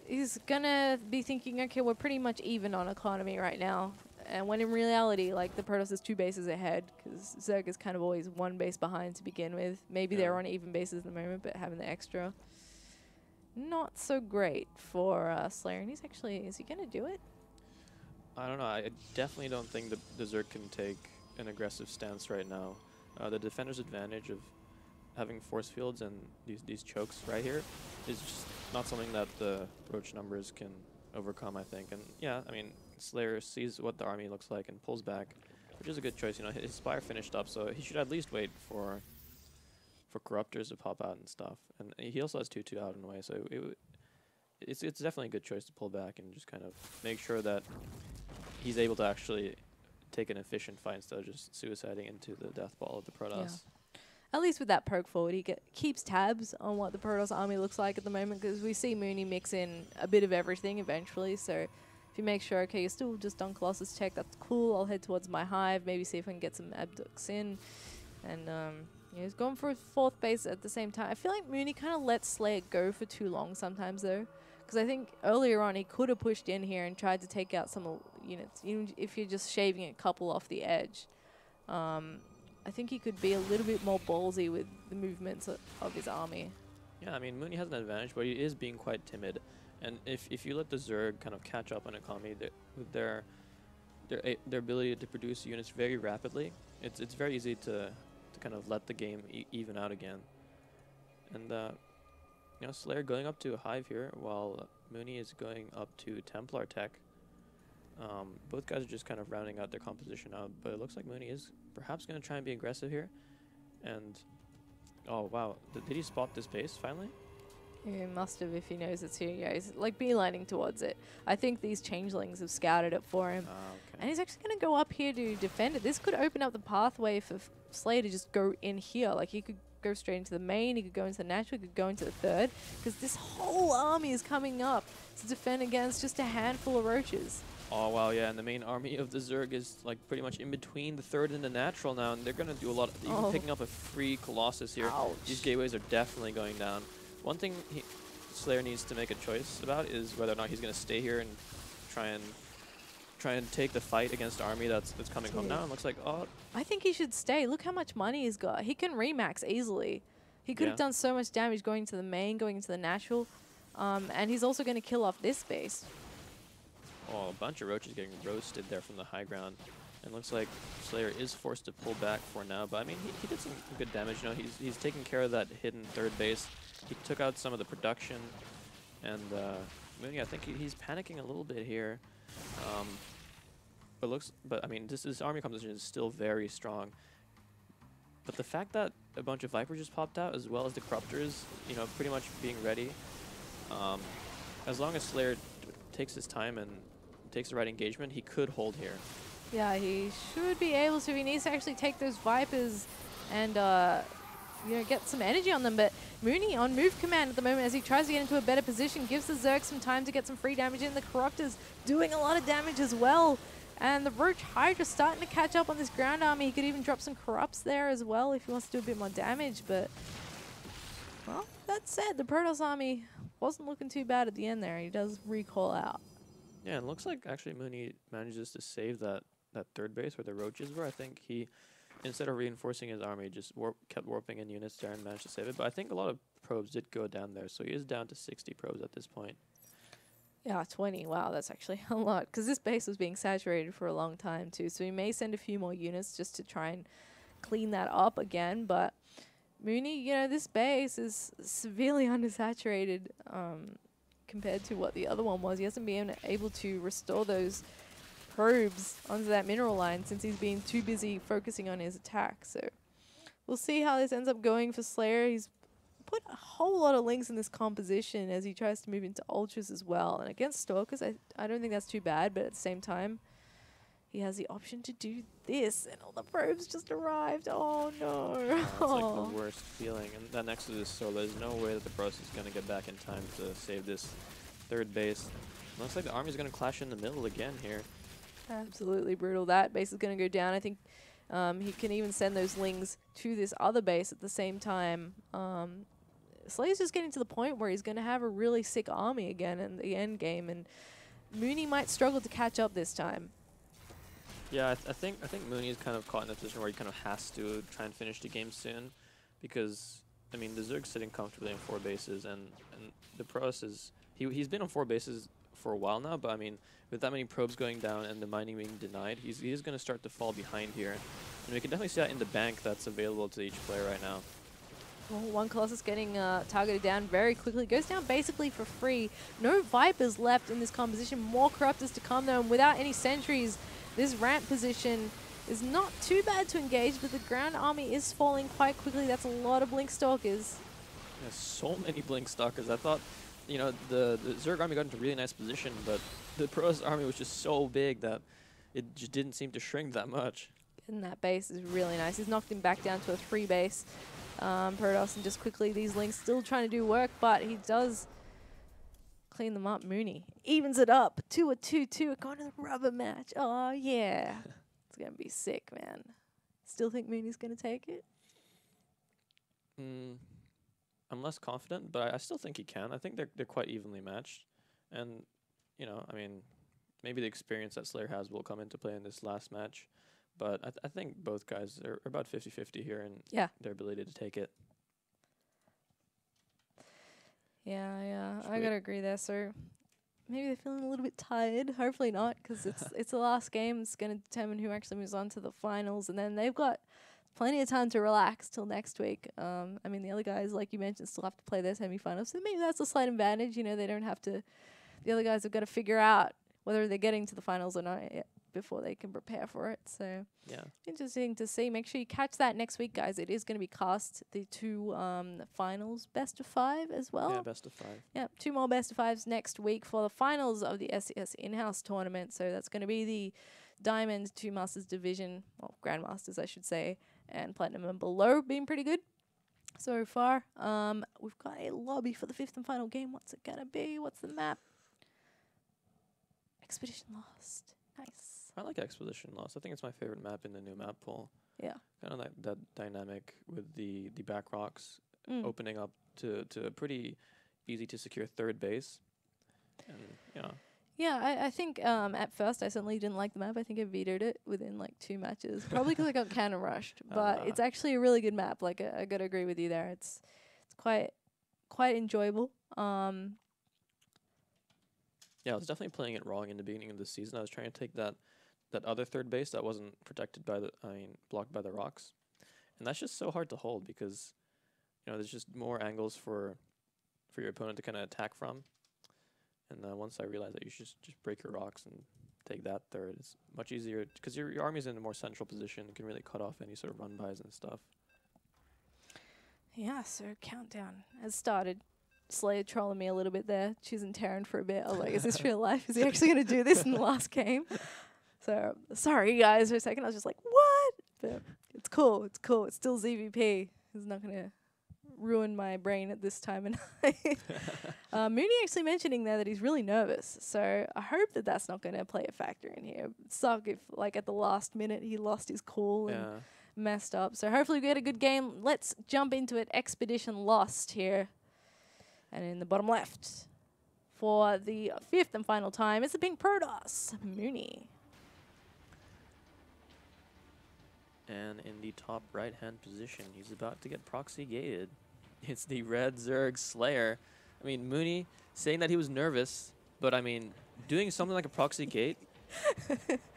he's going to be thinking, okay, we're pretty much even on economy right now. And when in reality, like, the Protoss is 2 bases ahead, because Zerg is kind of always 1 base behind to begin with. Maybe they're on even bases at the moment, but having the extra, not so great for Slayer. And he's actually, is he going to do it? I don't know. I definitely don't think the Zerg can take an aggressive stance right now. The defender's advantage of having force fields and these chokes right here is just not something that the Roach numbers can overcome, I think. And yeah, I mean, Slayer sees what the army looks like and pulls back, which is a good choice. You know, his Spire finished up, so he should at least wait for Corruptors to pop out and stuff. And he also has 2/2 out in a way, so it's definitely a good choice to pull back and just kind of make sure that he's able to actually take an efficient fight instead of just suiciding into the death ball of the Protoss. Yeah. At least with that poke forward, he keeps tabs on what the Protoss army looks like at the moment, because we see Mooney mix in a bit of everything eventually. So if you make sure, okay, you're still just on Colossus Tech, that's cool. I'll head towards my hive, maybe see if I can get some abducts in. And yeah, he's going for a 4th base at the same time. I feel like Mooney kind of lets Slayer go for too long sometimes though. Because I think earlier on he could have pushed in here and tried to take out some units, even if you're just shaving a couple off the edge. I think he could be a little bit more ballsy with the movements of his army. Yeah, I mean, Mooney has an advantage, but he is being quite timid. And if you let the Zerg kind of catch up on economy, with their ability to produce units very rapidly, it's very easy to kind of let the game even out again. And you know, Slayer going up to a hive here, while Mooney is going up to Templar Tech. Both guys are just kind of rounding out their composition out, but it looks like Mooney is perhaps going to try and be aggressive here. And, oh wow, did he spot this base finally? He must have if he knows it's here. Yeah, he's like beelining towards it. I think these changelings have scouted it for him. Okay. And he's actually going to go up here to defend it. This could open up the pathway for Slayer to just go in here. Like, he could go straight into the main, he could go into the natural, he could go into the 3rd, because this whole army is coming up to defend against just a handful of roaches. Oh wow, yeah, and the main army of the Zerg is like pretty much in between the 3rd and the natural now, and they're gonna do a lot, even picking up a free Colossus here. Ouch. These gateways are definitely going down. One thing Slayer needs to make a choice about is whether or not he's gonna stay here and try and take the fight against army that's coming home now. And looks like, oh, I think he should stay. Look how much money he's got. He can remax easily. He could have done so much damage going to the main, going into the natural, and he's also going to kill off this base. oh, a bunch of roaches getting roasted there from the high ground. And looks like Slayer is forced to pull back for now, but I mean, he did some good damage. You know, he's taking care of that hidden 3rd base. He took out some of the production, and Mooney, I think he's panicking a little bit here. But I mean, this army composition is still very strong. But the fact that a bunch of Vipers just popped out, as well as the Corruptors, you know, pretty much being ready, as long as Slayer takes his time and takes the right engagement, he could hold here. Yeah, he should be able to. He needs to actually take those Vipers and, you know, get some energy on them. But Mooney on move command at the moment as he tries to get into a better position, gives the Zerg some time to get some free damage in. The Corruptors doing a lot of damage as well. And the Roach Hydra starting to catch up on this ground army. He could even drop some Corrupts there as well if he wants to do a bit more damage. But, well, that said, the Protoss army wasn't looking too bad at the end there. He does recall out. Yeah, and it looks like actually Mooney manages to save that 3rd base where the Roaches were. I think he, instead of reinforcing his army, just kept warping in units there and managed to save it. But I think a lot of probes did go down there, so he is down to 60 probes at this point. Yeah, 20. Wow, that's actually a lot. Because this base was being saturated for a long time too. So he may send a few more units just to try and clean that up again. But Mooney, you know, this base is severely undersaturated. compared to what the other one was. He hasn't been able to restore those probes onto that mineral line since he's been too busy focusing on his attack. So we'll see how this ends up going for Slayer. He's put a whole lot of links in this composition as he tries to move into ultras as well. And against Stalkers, I don't think that's too bad, but at the same time, he has the option to do this, and all the probes just arrived. Oh no. It's like the worst feeling. And that Nexus is so there's no way that the Pros is going to get back in time to save this third base. Looks like the army's going to clash in the middle again here. Absolutely brutal. That base is going to go down. I think he can even send those lings to this other base at the same time. Slayer's just getting to the point where he's going to have a really sick army again in the end game, and Mooney might struggle to catch up this time. Yeah, I think Mooney is kind of caught in a position where he kind of has to try and finish the game soon, because I mean the Zerg's sitting comfortably on 4 bases, and the Pros is he's been on 4 bases for a while now, but I mean with that many probes going down and the mining being denied, he's going to start to fall behind here, and we can definitely see that in the bank that's available to each player right now. Well, one Colossus getting targeted down very quickly. Goes down basically for free. No Vipers left in this composition. More Corruptors to come though, and without any sentries, this ramp position is not too bad to engage, but the ground army is falling quite quickly. That's a lot of Blink Stalkers. There's so many Blink Stalkers. I thought, you know, the Zerg army got into a really nice position, but the Pros army was just so big that it just didn't seem to shrink that much. And that base is really nice. He's knocked him back down to a 3 base. Protoss, and just quickly, these links still trying to do work, but he does clean them up. Mooney evens it up to a 2-2. Going to the rubber match. Oh, yeah. It's going to be sick, man. Still think Mooney's going to take it? I'm less confident, but I still think he can. I think they're quite evenly matched. And, you know, I mean, maybe the experience that Slayer has will come into play in this last match. But I think both guys are about 50-50 here in their ability to take it. Yeah, I gotta agree there. So maybe they're feeling a little bit tired. Hopefully not, because it's the last game. It's going to determine who actually moves on to the finals. And then they've got plenty of time to relax till next week. I mean, the other guys, like you mentioned, still have to play their semifinals. So maybe that's a slight advantage. You know, they don't have to. The other guys have got to figure out whether they're getting to the finals or not yet before they can prepare for it. So yeah, interesting to see. Make sure you catch that next week, guys. It is going to be cast the 2 finals, best of 5 as well. Yeah, best of 5. Yeah, 2 more best of 5s next week for the finals of the SCS in-house tournament. So that's going to be the Diamond 2 Masters division, well, Grandmasters I should say, and Platinum and below being pretty good so far. We've got a lobby for the 5th and final game. What's it going to be? What's the map? Expedition Lost. Nice. I like Expedition Lost. I think it's my favorite map in the new map pool. Yeah. Kind of like that dynamic with the back rocks opening up to a pretty easy to secure 3rd base. And, you know. Yeah, I think at first I certainly didn't like the map. I think I vetoed it within like 2 matches. Probably because I got counter rushed. But it's actually a really good map. Like I got to agree with you there. It's quite enjoyable. Yeah, I was definitely playing it wrong in the beginning of the season. I was trying to take that other 3rd base that wasn't protected by blocked by the rocks. And that's just so hard to hold because, you know, there's just more angles for your opponent to kind of attack from. And once I realized that you should just break your rocks and take that 3rd, it's much easier because your army's in a more central position. You can really cut off any sort of run-bys and stuff. Yeah, so countdown has started. Slayer trolling me a little bit there, choosing Terran for a bit. I was like, is this real life? Is he actually going to do this in the last game? So, sorry guys, for a second I was just like, what? But it's cool, it's still ZVP. It's not going to ruin my brain at this time of night. Mooney actually mentioning there that he's really nervous. So, I hope that that's not going to play a factor in here. It'd suck if, like, at the last minute he lost his cool and messed up. So, hopefully we get a good game. Let's jump into it. Expedition Lost here. And in the bottom left, for the 5th and final time, it's the Pink Protoss, Mooney. And in the top right-hand position, he's about to get proxy gated. It's the Red Zerg Slayer. I mean, Mooney saying that he was nervous, but I mean, doing something like a proxy gate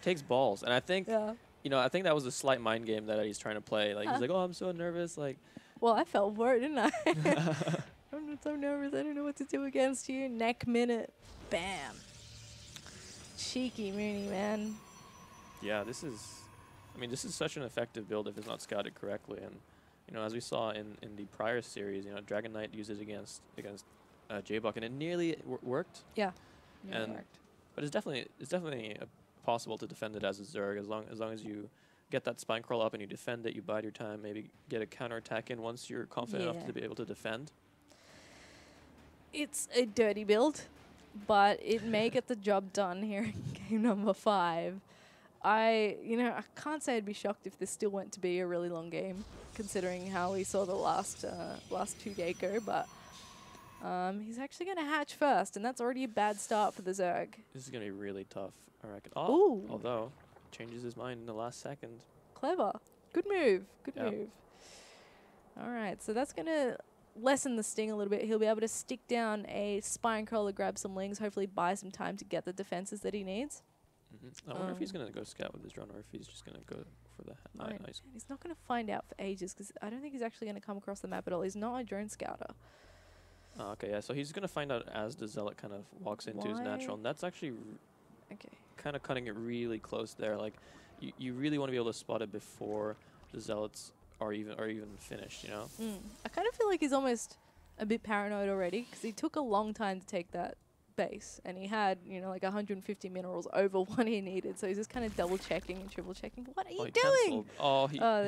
takes balls. And I think, you know, I think that was a slight mind game that he's trying to play. Like, he's like, oh, I'm so nervous. Like, well, I fell for it, didn't I? I'm so nervous. I don't know what to do against you. Neck minute. Bam. Cheeky Mooney, man. Yeah, this is... I mean, this is such an effective build if it's not scouted correctly. And, you know, as we saw in the prior series, you know, Dragon Knight used it against J-Buck, and it nearly worked. Yeah. And but it's definitely possible to defend it as a Zerg as long as you get that spine crawl up and you defend it. You bide your time, maybe get a counter attack in once you're confident enough to be able to defend. It's a dirty build, but it may get the job done here in game number 5. I can't say I'd be shocked if this still went to be a really long game, considering how we saw the last 2 days go, but he's actually going to hatch first, and that's already a bad start for the Zerg. This is going to be really tough, I reckon. Ooh. Although, changes his mind in the last second. Clever. Good move. Good move. All right, so that's going to lessen the sting a little bit. He'll be able to stick down a spine crawler, grab some lings, hopefully buy some time to get the defenses that he needs. I wonder if he's going to go scout with his drone or if he's just going to go for the nice. He's not going to find out for ages because I don't think he's actually going to come across the map at all. He's not a drone scouter. Okay, yeah, so he's going to find out as the Zealot kind of walks into his natural, and that's actually kind of cutting it really close there. Like, you really want to be able to spot it before the Zealots are even finished, you know? I kind of feel like he's almost a bit paranoid already because he took a long time to take that base, and he had, like 150 minerals over what he needed, so he's just kind of double checking and triple checking. What are you doing?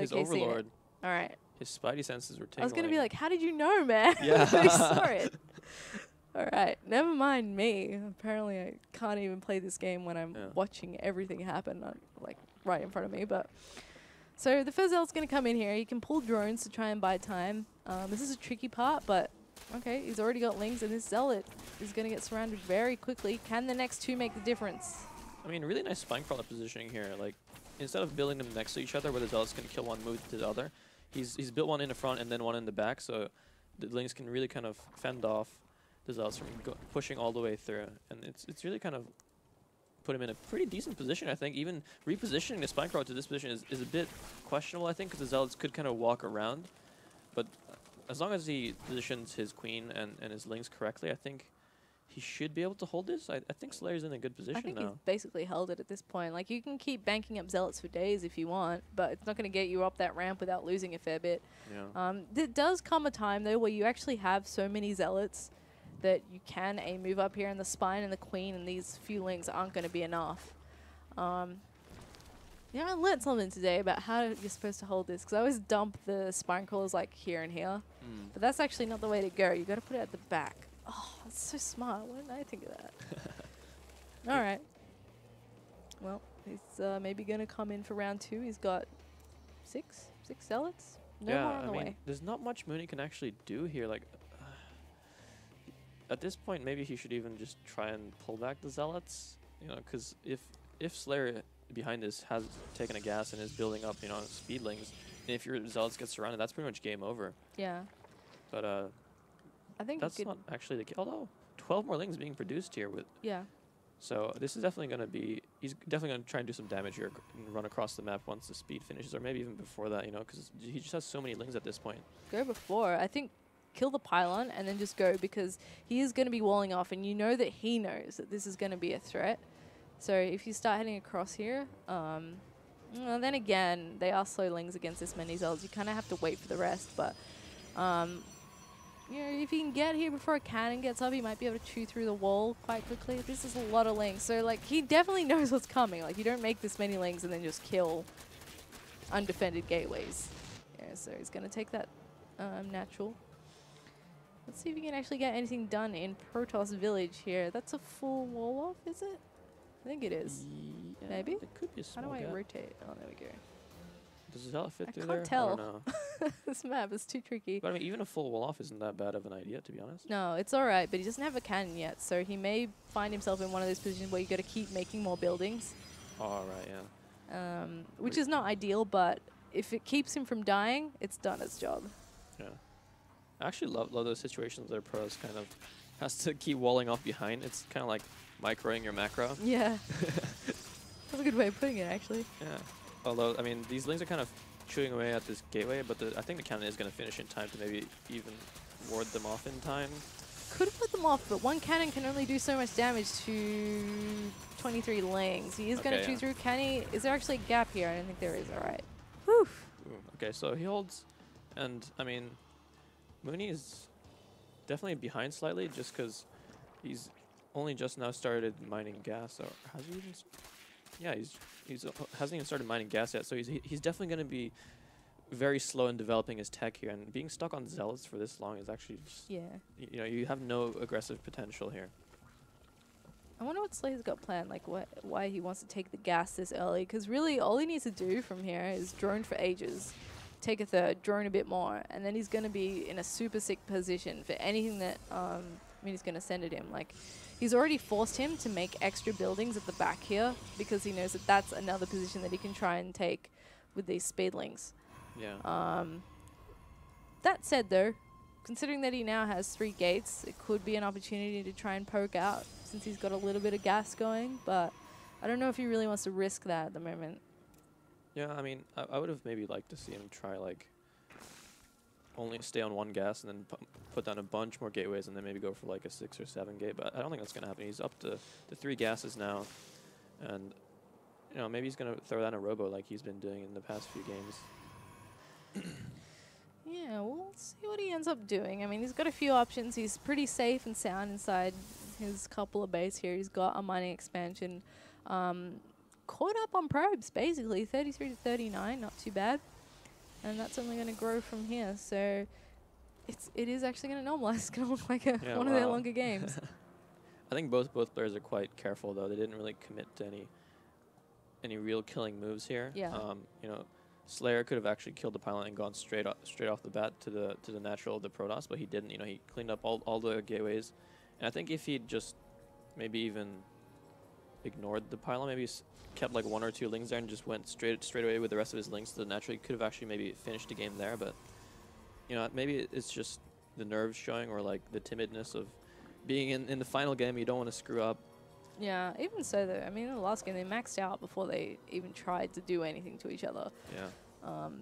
His Overlord. All right. His spidey senses were tingling. I was going to be like, how did you know, man? Yeah. I saw it. All right. Never mind me. Apparently, I can't even play this game when I'm watching everything happen, like, right in front of me. But so the first Zealot's going to come in here. He can pull drones to try and buy time. This is a tricky part, but okay, he's already got lings, and this Zealot is going to get surrounded very quickly. Can the next 2 make the difference? I mean, really nice spine crawler positioning here. Like, instead of building them next to each other where the Zealot's going to kill one, move to the other, he's built one in the front and then one in the back, so the lings can really kind of fend off the Zealots from pushing all the way through. And it's really kind of put him in a pretty decent position, I think. Even repositioning the spine crawler to this position is a bit questionable, I think, because the Zealots could kind of walk around. But as long as he positions his queen and his lings correctly, I think he should be able to hold this. I think Slayer's in a good position now. I think he's basically held it at this point. Like, you can keep banking up Zealots for days if you want, but it's not going to get you up that ramp without losing a fair bit. Yeah. There does come a time, though, where you actually have so many Zealots that you can move up here in the spine and the queen, and these few lings aren't going to be enough. Yeah, I learned something today about how you're supposed to hold this, because I always dump the spine crawlers like here and here, but that's actually not the way to go. You got to put it at the back. Oh, that's so smart. Why didn't I think of that? All right. Well, he's maybe going to come in for round 2. He's got 6 Zealots. No more on the way. There's not much Mooney can actually do here. Like, at this point, maybe he should even just try and pull back the Zealots. You know, because if Slayer behind this has taken a gas and is building up, speedlings, and if your Zealots get surrounded, that's pretty much game over. Yeah. But I think that's not actually the case. Although 12 more lings being produced here with. Yeah. So this is definitely going to be. He's definitely going to try and do some damage here and run across the map once the speed finishes, or maybe even before that. Because he just has so many lings at this point. Go before. I think kill the pylon and then just go, because he is going to be walling off, and you know that he knows that this is going to be a threat. So if you start heading across here, well, then again, they are slow lings against this many Zealots. You kind of have to wait for the rest, but if he can get here before a cannon gets up, he might be able to chew through the wall quite quickly. This is a lot of lings, so like he definitely knows what's coming. Like, you don't make this many lings and then just kill undefended gateways. Yeah, so he's going to take that natural. Let's see if we can actually get anything done in Protoss Village here. That's a full wall off, is it? I think it is. Yeah, maybe? It could be a small How do I gap. rotate? Oh, there we go. Does the Zealot fit through I there? can't tell. I don't know. This map is too tricky. But I mean, even a full wall off isn't that bad of an idea, to be honest. No, it's all right, but he doesn't have a cannon yet, so he may find himself in one of those positions where you got to keep making more buildings. All right, yeah. Which is not ideal, but if it keeps him from dying, it's done its job. Yeah. I actually love those situations where pros kind of has to keep walling off behind. It's kind of like microing your macro. Yeah. That's a good way of putting it, actually. Yeah. Although, I mean, these lings are kind of chewing away at this gateway, but I think the cannon is going to finish in time to maybe even ward them off in time. Could have put them off, but one cannon can only do so much damage to 23 Lings. He is going to chew through. Can he? Is there actually a gap here? I don't think there is. All right. Whew. Okay, so he holds, and I mean, Mooney is definitely behind slightly just because he's only just now started mining gas. Or has he even? Yeah, he's hasn't even started mining gas yet. So he's definitely going to be very slow in developing his tech here, and being stuck on zealots for this long is actually just, you know, you have no aggressive potential here. I wonder what Slay's got planned, like why he wants to take the gas this early, because really all he needs to do from here is drone for ages, take a third, drone a bit more, and then he's going to be in a super sick position for anything that Mooney's going to send at him. Like, he's already forced him to make extra buildings at the back here because he knows that that's another position that he can try and take with these speedlings. Yeah. That said, though, considering that he now has 3 gates, it could be an opportunity to try and poke out since he's got a little bit of gas going, but I don't know if he really wants to risk that at the moment. Yeah, I mean, I would have maybe liked to see him try, like, only stay on 1 gas and then put down a bunch more gateways and then maybe go for, like, a 6 or 7 gate, but I don't think that's going to happen. He's up to 3 gases now, and, you know, maybe he's going to throw down a robo like he's been doing in the past few games. Yeah, we'll see what he ends up doing. I mean, he's got a few options. He's pretty safe and sound inside his couple of bays here. He's got a mining expansion. Caught up on probes, basically. 33 to 39, not too bad. And that's only going to grow from here. So it is actually going to normalize. It's going to look like one of their longer games. I think both players are quite careful, though. They didn't really commit to any real killing moves here. Yeah. You know, Slayer could have actually killed the pylon and gone straight off the bat to the natural of the Protoss, but he didn't. You know, he cleaned up all the gateways, and I think if he'd just maybe even ignored the pylon, maybe kept like 1 or 2 lings there and just went straight away with the rest of his lings to the natural, he could have actually maybe finished the game there. But you know, maybe it's just the nerves showing, or like the timidness of being in the final game. You don't want to screw up. Yeah, even so though, I mean, in the last game they maxed out before they even tried to do anything to each other. Yeah.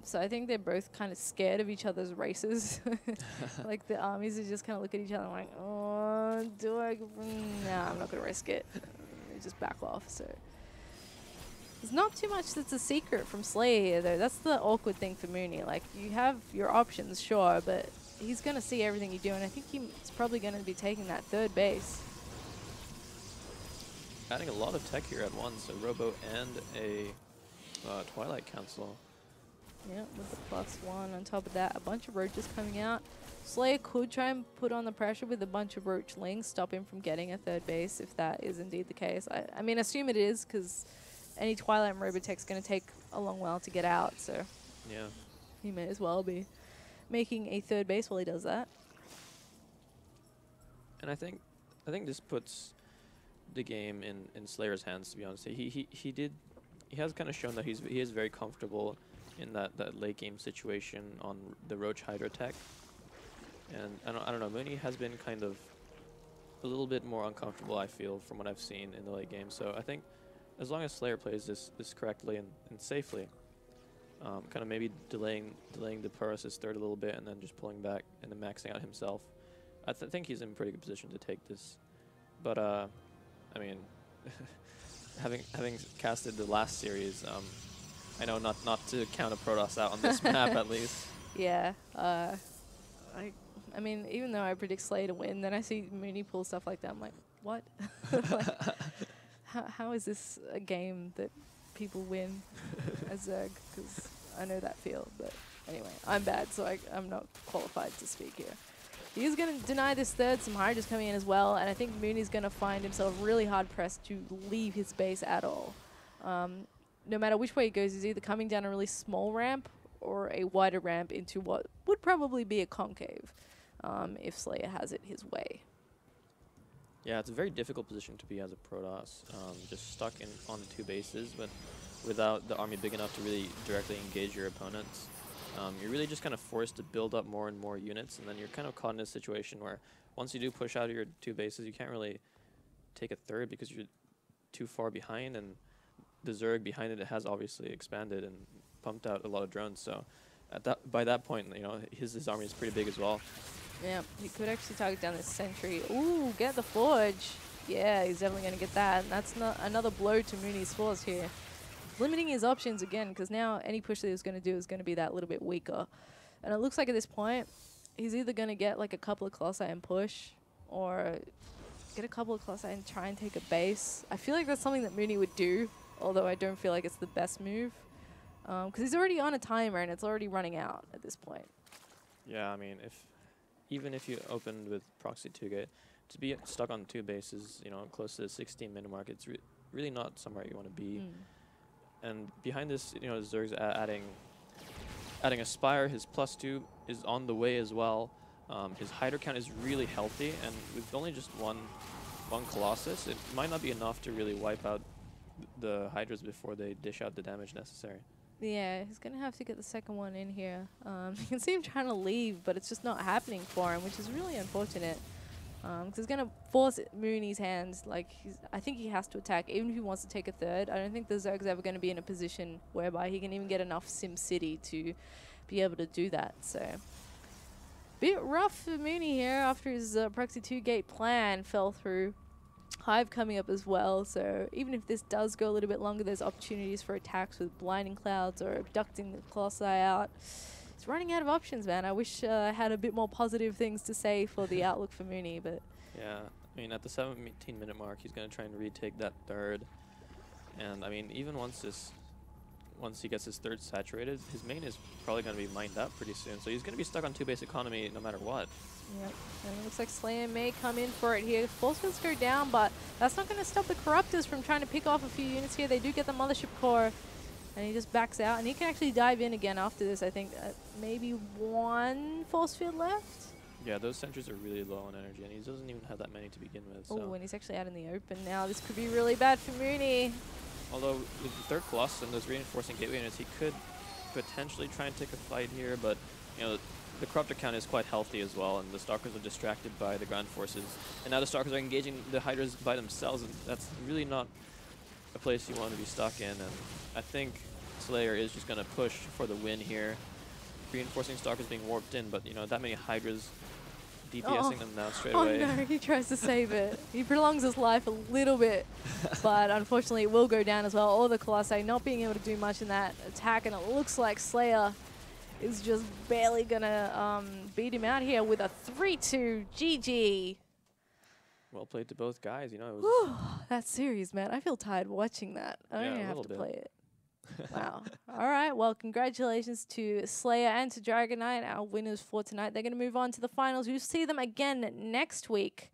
So I think they're both kind of scared of each other's races. Like the armies are just kind of look at each other and like, oh, do I? Nah, I'm not going to risk it. They just back off. So there's not too much that's a secret from Slayer here, though. That's the awkward thing for Mooney. Like, you have your options, sure, but he's going to see everything you do, and I think he's probably going to be taking that 3rd base. Adding a lot of tech here at once, a Robo and a Twilight Council. Yeah, with the +1 on top of that. A bunch of roaches coming out. Slayer could try and put on the pressure with a bunch of roachlings, stop him from getting a 3rd base, if that is indeed the case. I mean, assume it is, because any Twilight and Robotech's going to take a long while to get out, so Yeah. he may as well be making a 3rd base while he does that. And I think this puts the game in Slayer's hands, to be honest. He has kind of shown that he is very comfortable in that late game situation on the Roach Hydra tech. And I don't know, Mooney has been kind of a little bit more uncomfortable, I feel, from what I've seen in the late game. So I think as long as Slayer plays this correctly and safely, kind of maybe delaying the Purus' 3rd a little bit and then just pulling back and then maxing out himself, I think he's in a pretty good position to take this. But I mean, having casted the last series, I know not to count a Protoss out on this map at least. Yeah. I mean, even though I predict Slayer to win, then I see Mooney pull stuff like that. I'm like, what? Like, how is this a game that people win as Zerg? Because I know that field. But anyway, I'm bad, so I'm not qualified to speak here. He is going to deny this 3rd. Some Hydras coming in as well. And I think Mooney's going to find himself really hard-pressed to leave his base at all. No matter which way he goes, he's either coming down a really small ramp or a wider ramp into what would probably be a concave if Slayer has it his way. Yeah, it's a very difficult position to be as a Protoss, just stuck on 2 bases, but without the army big enough to really directly engage your opponents. You're really just kind of forced to build up more and more units, and then you're kind of caught in a situation where once you do push out of your 2 bases, you can't really take a 3rd because you're too far behind, and the Zerg behind it has obviously expanded and pumped out a lot of drones. So by that point, you know, his army is pretty big as well. Yeah, he could actually target down this sentry. Ooh, get the forge. Yeah, he's definitely going to get that. And that's not another blow to Mooney's force here. Limiting his options again, because now any push that he's going to do is going to be that little bit weaker. And it looks like at this point, he's either going to get like a couple of Colossi and push, or get a couple of Colossi and try and take a base. I feel like that's something that Mooney would do, although I don't feel like it's the best move. Because he's already on a timer and it's already running out at this point. Yeah, I mean, even if you opened with proxy 2-gate, to be stuck on 2 bases, you know, close to the 16-minute mark, it's really not somewhere you want to be. And behind this, you know, Zerg's adding a Spire. His +2 is on the way as well. His Hydra count is really healthy, and with only just one Colossus, it might not be enough to really wipe out the Hydras before they dish out the damage necessary. Yeah, he's going to have to get the second one in here. You can see him trying to leave, but it's just not happening for him, which is really unfortunate. Because it's going to force Mooney's hands. Like, I think he has to attack, even if he wants to take a third. I don't think the Zerg's ever going to be in a position whereby he can even get enough Sim City to be able to do that. So, bit rough for Mooney here after his proxy 2-gate plan fell through. Hive coming up as well, so even if this does go a little bit longer, there's opportunities for attacks with blinding clouds or abducting the Colossi out. He's running out of options, man. I wish I had a bit more positive things to say for the outlook for Mooney, but... Yeah, I mean, at the 17-minute mark, he's going to try and retake that third. And, I mean, even once he gets his third saturated, his main is probably going to be mined up pretty soon. So he's going to be stuck on 2-base economy no matter what. Yep, and it looks like Slayer may come in for it here. Force fields go down, but that's not going to stop the Corruptors from trying to pick off a few units here. They do get the Mothership Core, and he just backs out. And he can actually dive in again after this, I think. Maybe one Force Field left? Yeah, those sentries are really low on energy, and he doesn't even have that many to begin with. Oh, and he's actually out in the open now. This could be really bad for Mooney. Although, with the third Colossus and those reinforcing gateway units, he could potentially try and take a fight here, but, you know, the Corruptor count is quite healthy as well, and the Stalkers are distracted by the ground forces. And now the Stalkers are engaging the Hydras by themselves, and that's really not a place you want to be stuck in. And I think Slayer is just going to push for the win here. Reinforcing Stalkers being warped in, but, you know, that many Hydras DPSing them down straight away. Oh no, he tries to save it. He prolongs his life a little bit, but unfortunately it will go down as well. All the Colossi not being able to do much in that attack, and it looks like Slayer is just barely gonna beat him out here with a 3-2 GG. Well played to both guys, you know. It was That series, man. I feel tired watching that. I don't Yeah, even a have to little play it. Wow. All right. Well, congratulations to Slayer and to Dragon Knight, our winners for tonight. They're going to move on to the finals. You'll see them again next week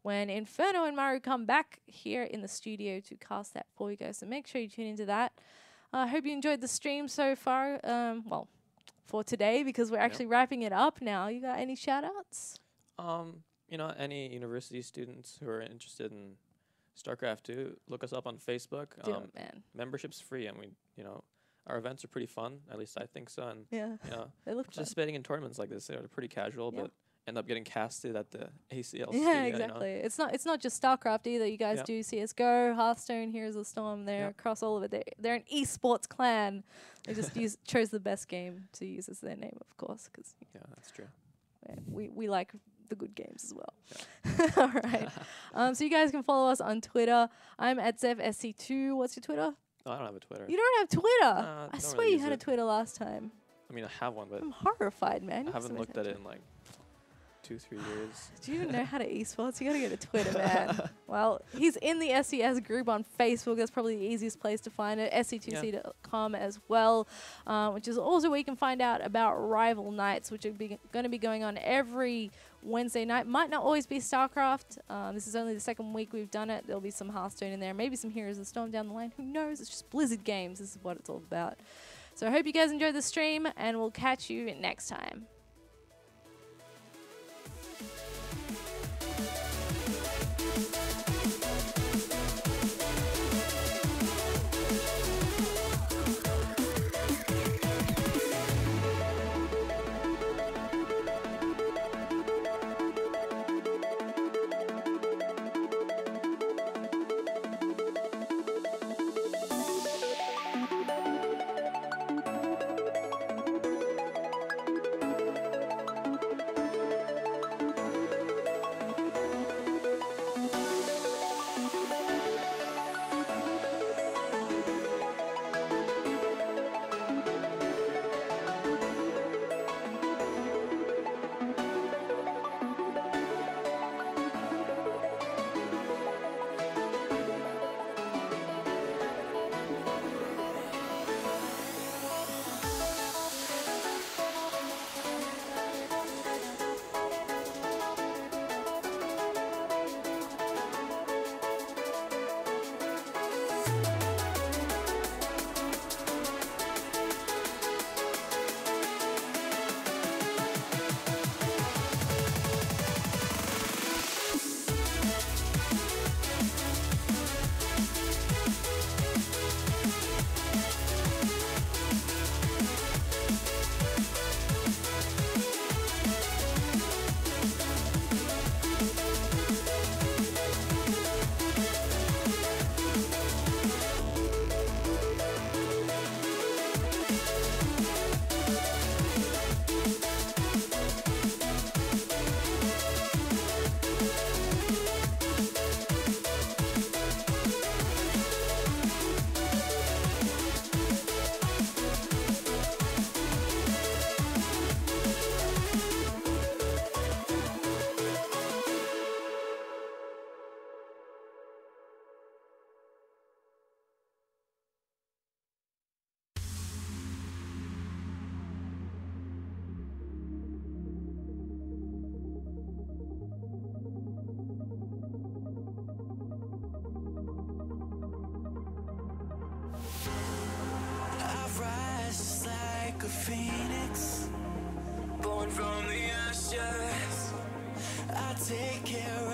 when Inferno and Maru come back here in the studio to cast that for you guys. So make sure you tune into that. I hope you enjoyed the stream so far. Well, for today, because we're actually wrapping it up now. You got any shout outs? You know, any university students who are interested in StarCraft 2, look us up on Facebook. Do it, man. Membership's free, and we, you know, our events are pretty fun. At least I think so. And Yeah, you know, they look fun. participating in tournaments like this, they're pretty casual, but end up getting casted at the ACL. Yeah, exactly. You know? It's not just StarCraft either. You guys do CS:GO, Hearthstone, Heroes of the Storm. They're across all of it. They're an esports clan. They just chose the best game to use as their name, of course. Cause that's true. We like the good games as well. Yeah. All right. So you guys can follow us on Twitter. I'm at ZevSC2. What's your Twitter? No, I don't have a Twitter. You don't have Twitter? I swear really you had a Twitter last time. I mean, I have one, but I'm horrified, man. I haven't looked at it in like 2-3 years. Do you even know how to esports? You gotta go to Twitter, man. Well, he's in the SCS group on Facebook. That's probably the easiest place to find it. SC2C.com as well, which is also where you can find out about Rival Nights, which are going to be going on every Wednesday night. Might not always be StarCraft. This is only the second week we've done it. There'll be some Hearthstone in there, maybe some Heroes of the Storm down the line. Who knows? It's just Blizzard games. This is what it's all about. So I hope you guys enjoyed the stream, and we'll catch you next time. Like a phoenix, born from the ashes. I take care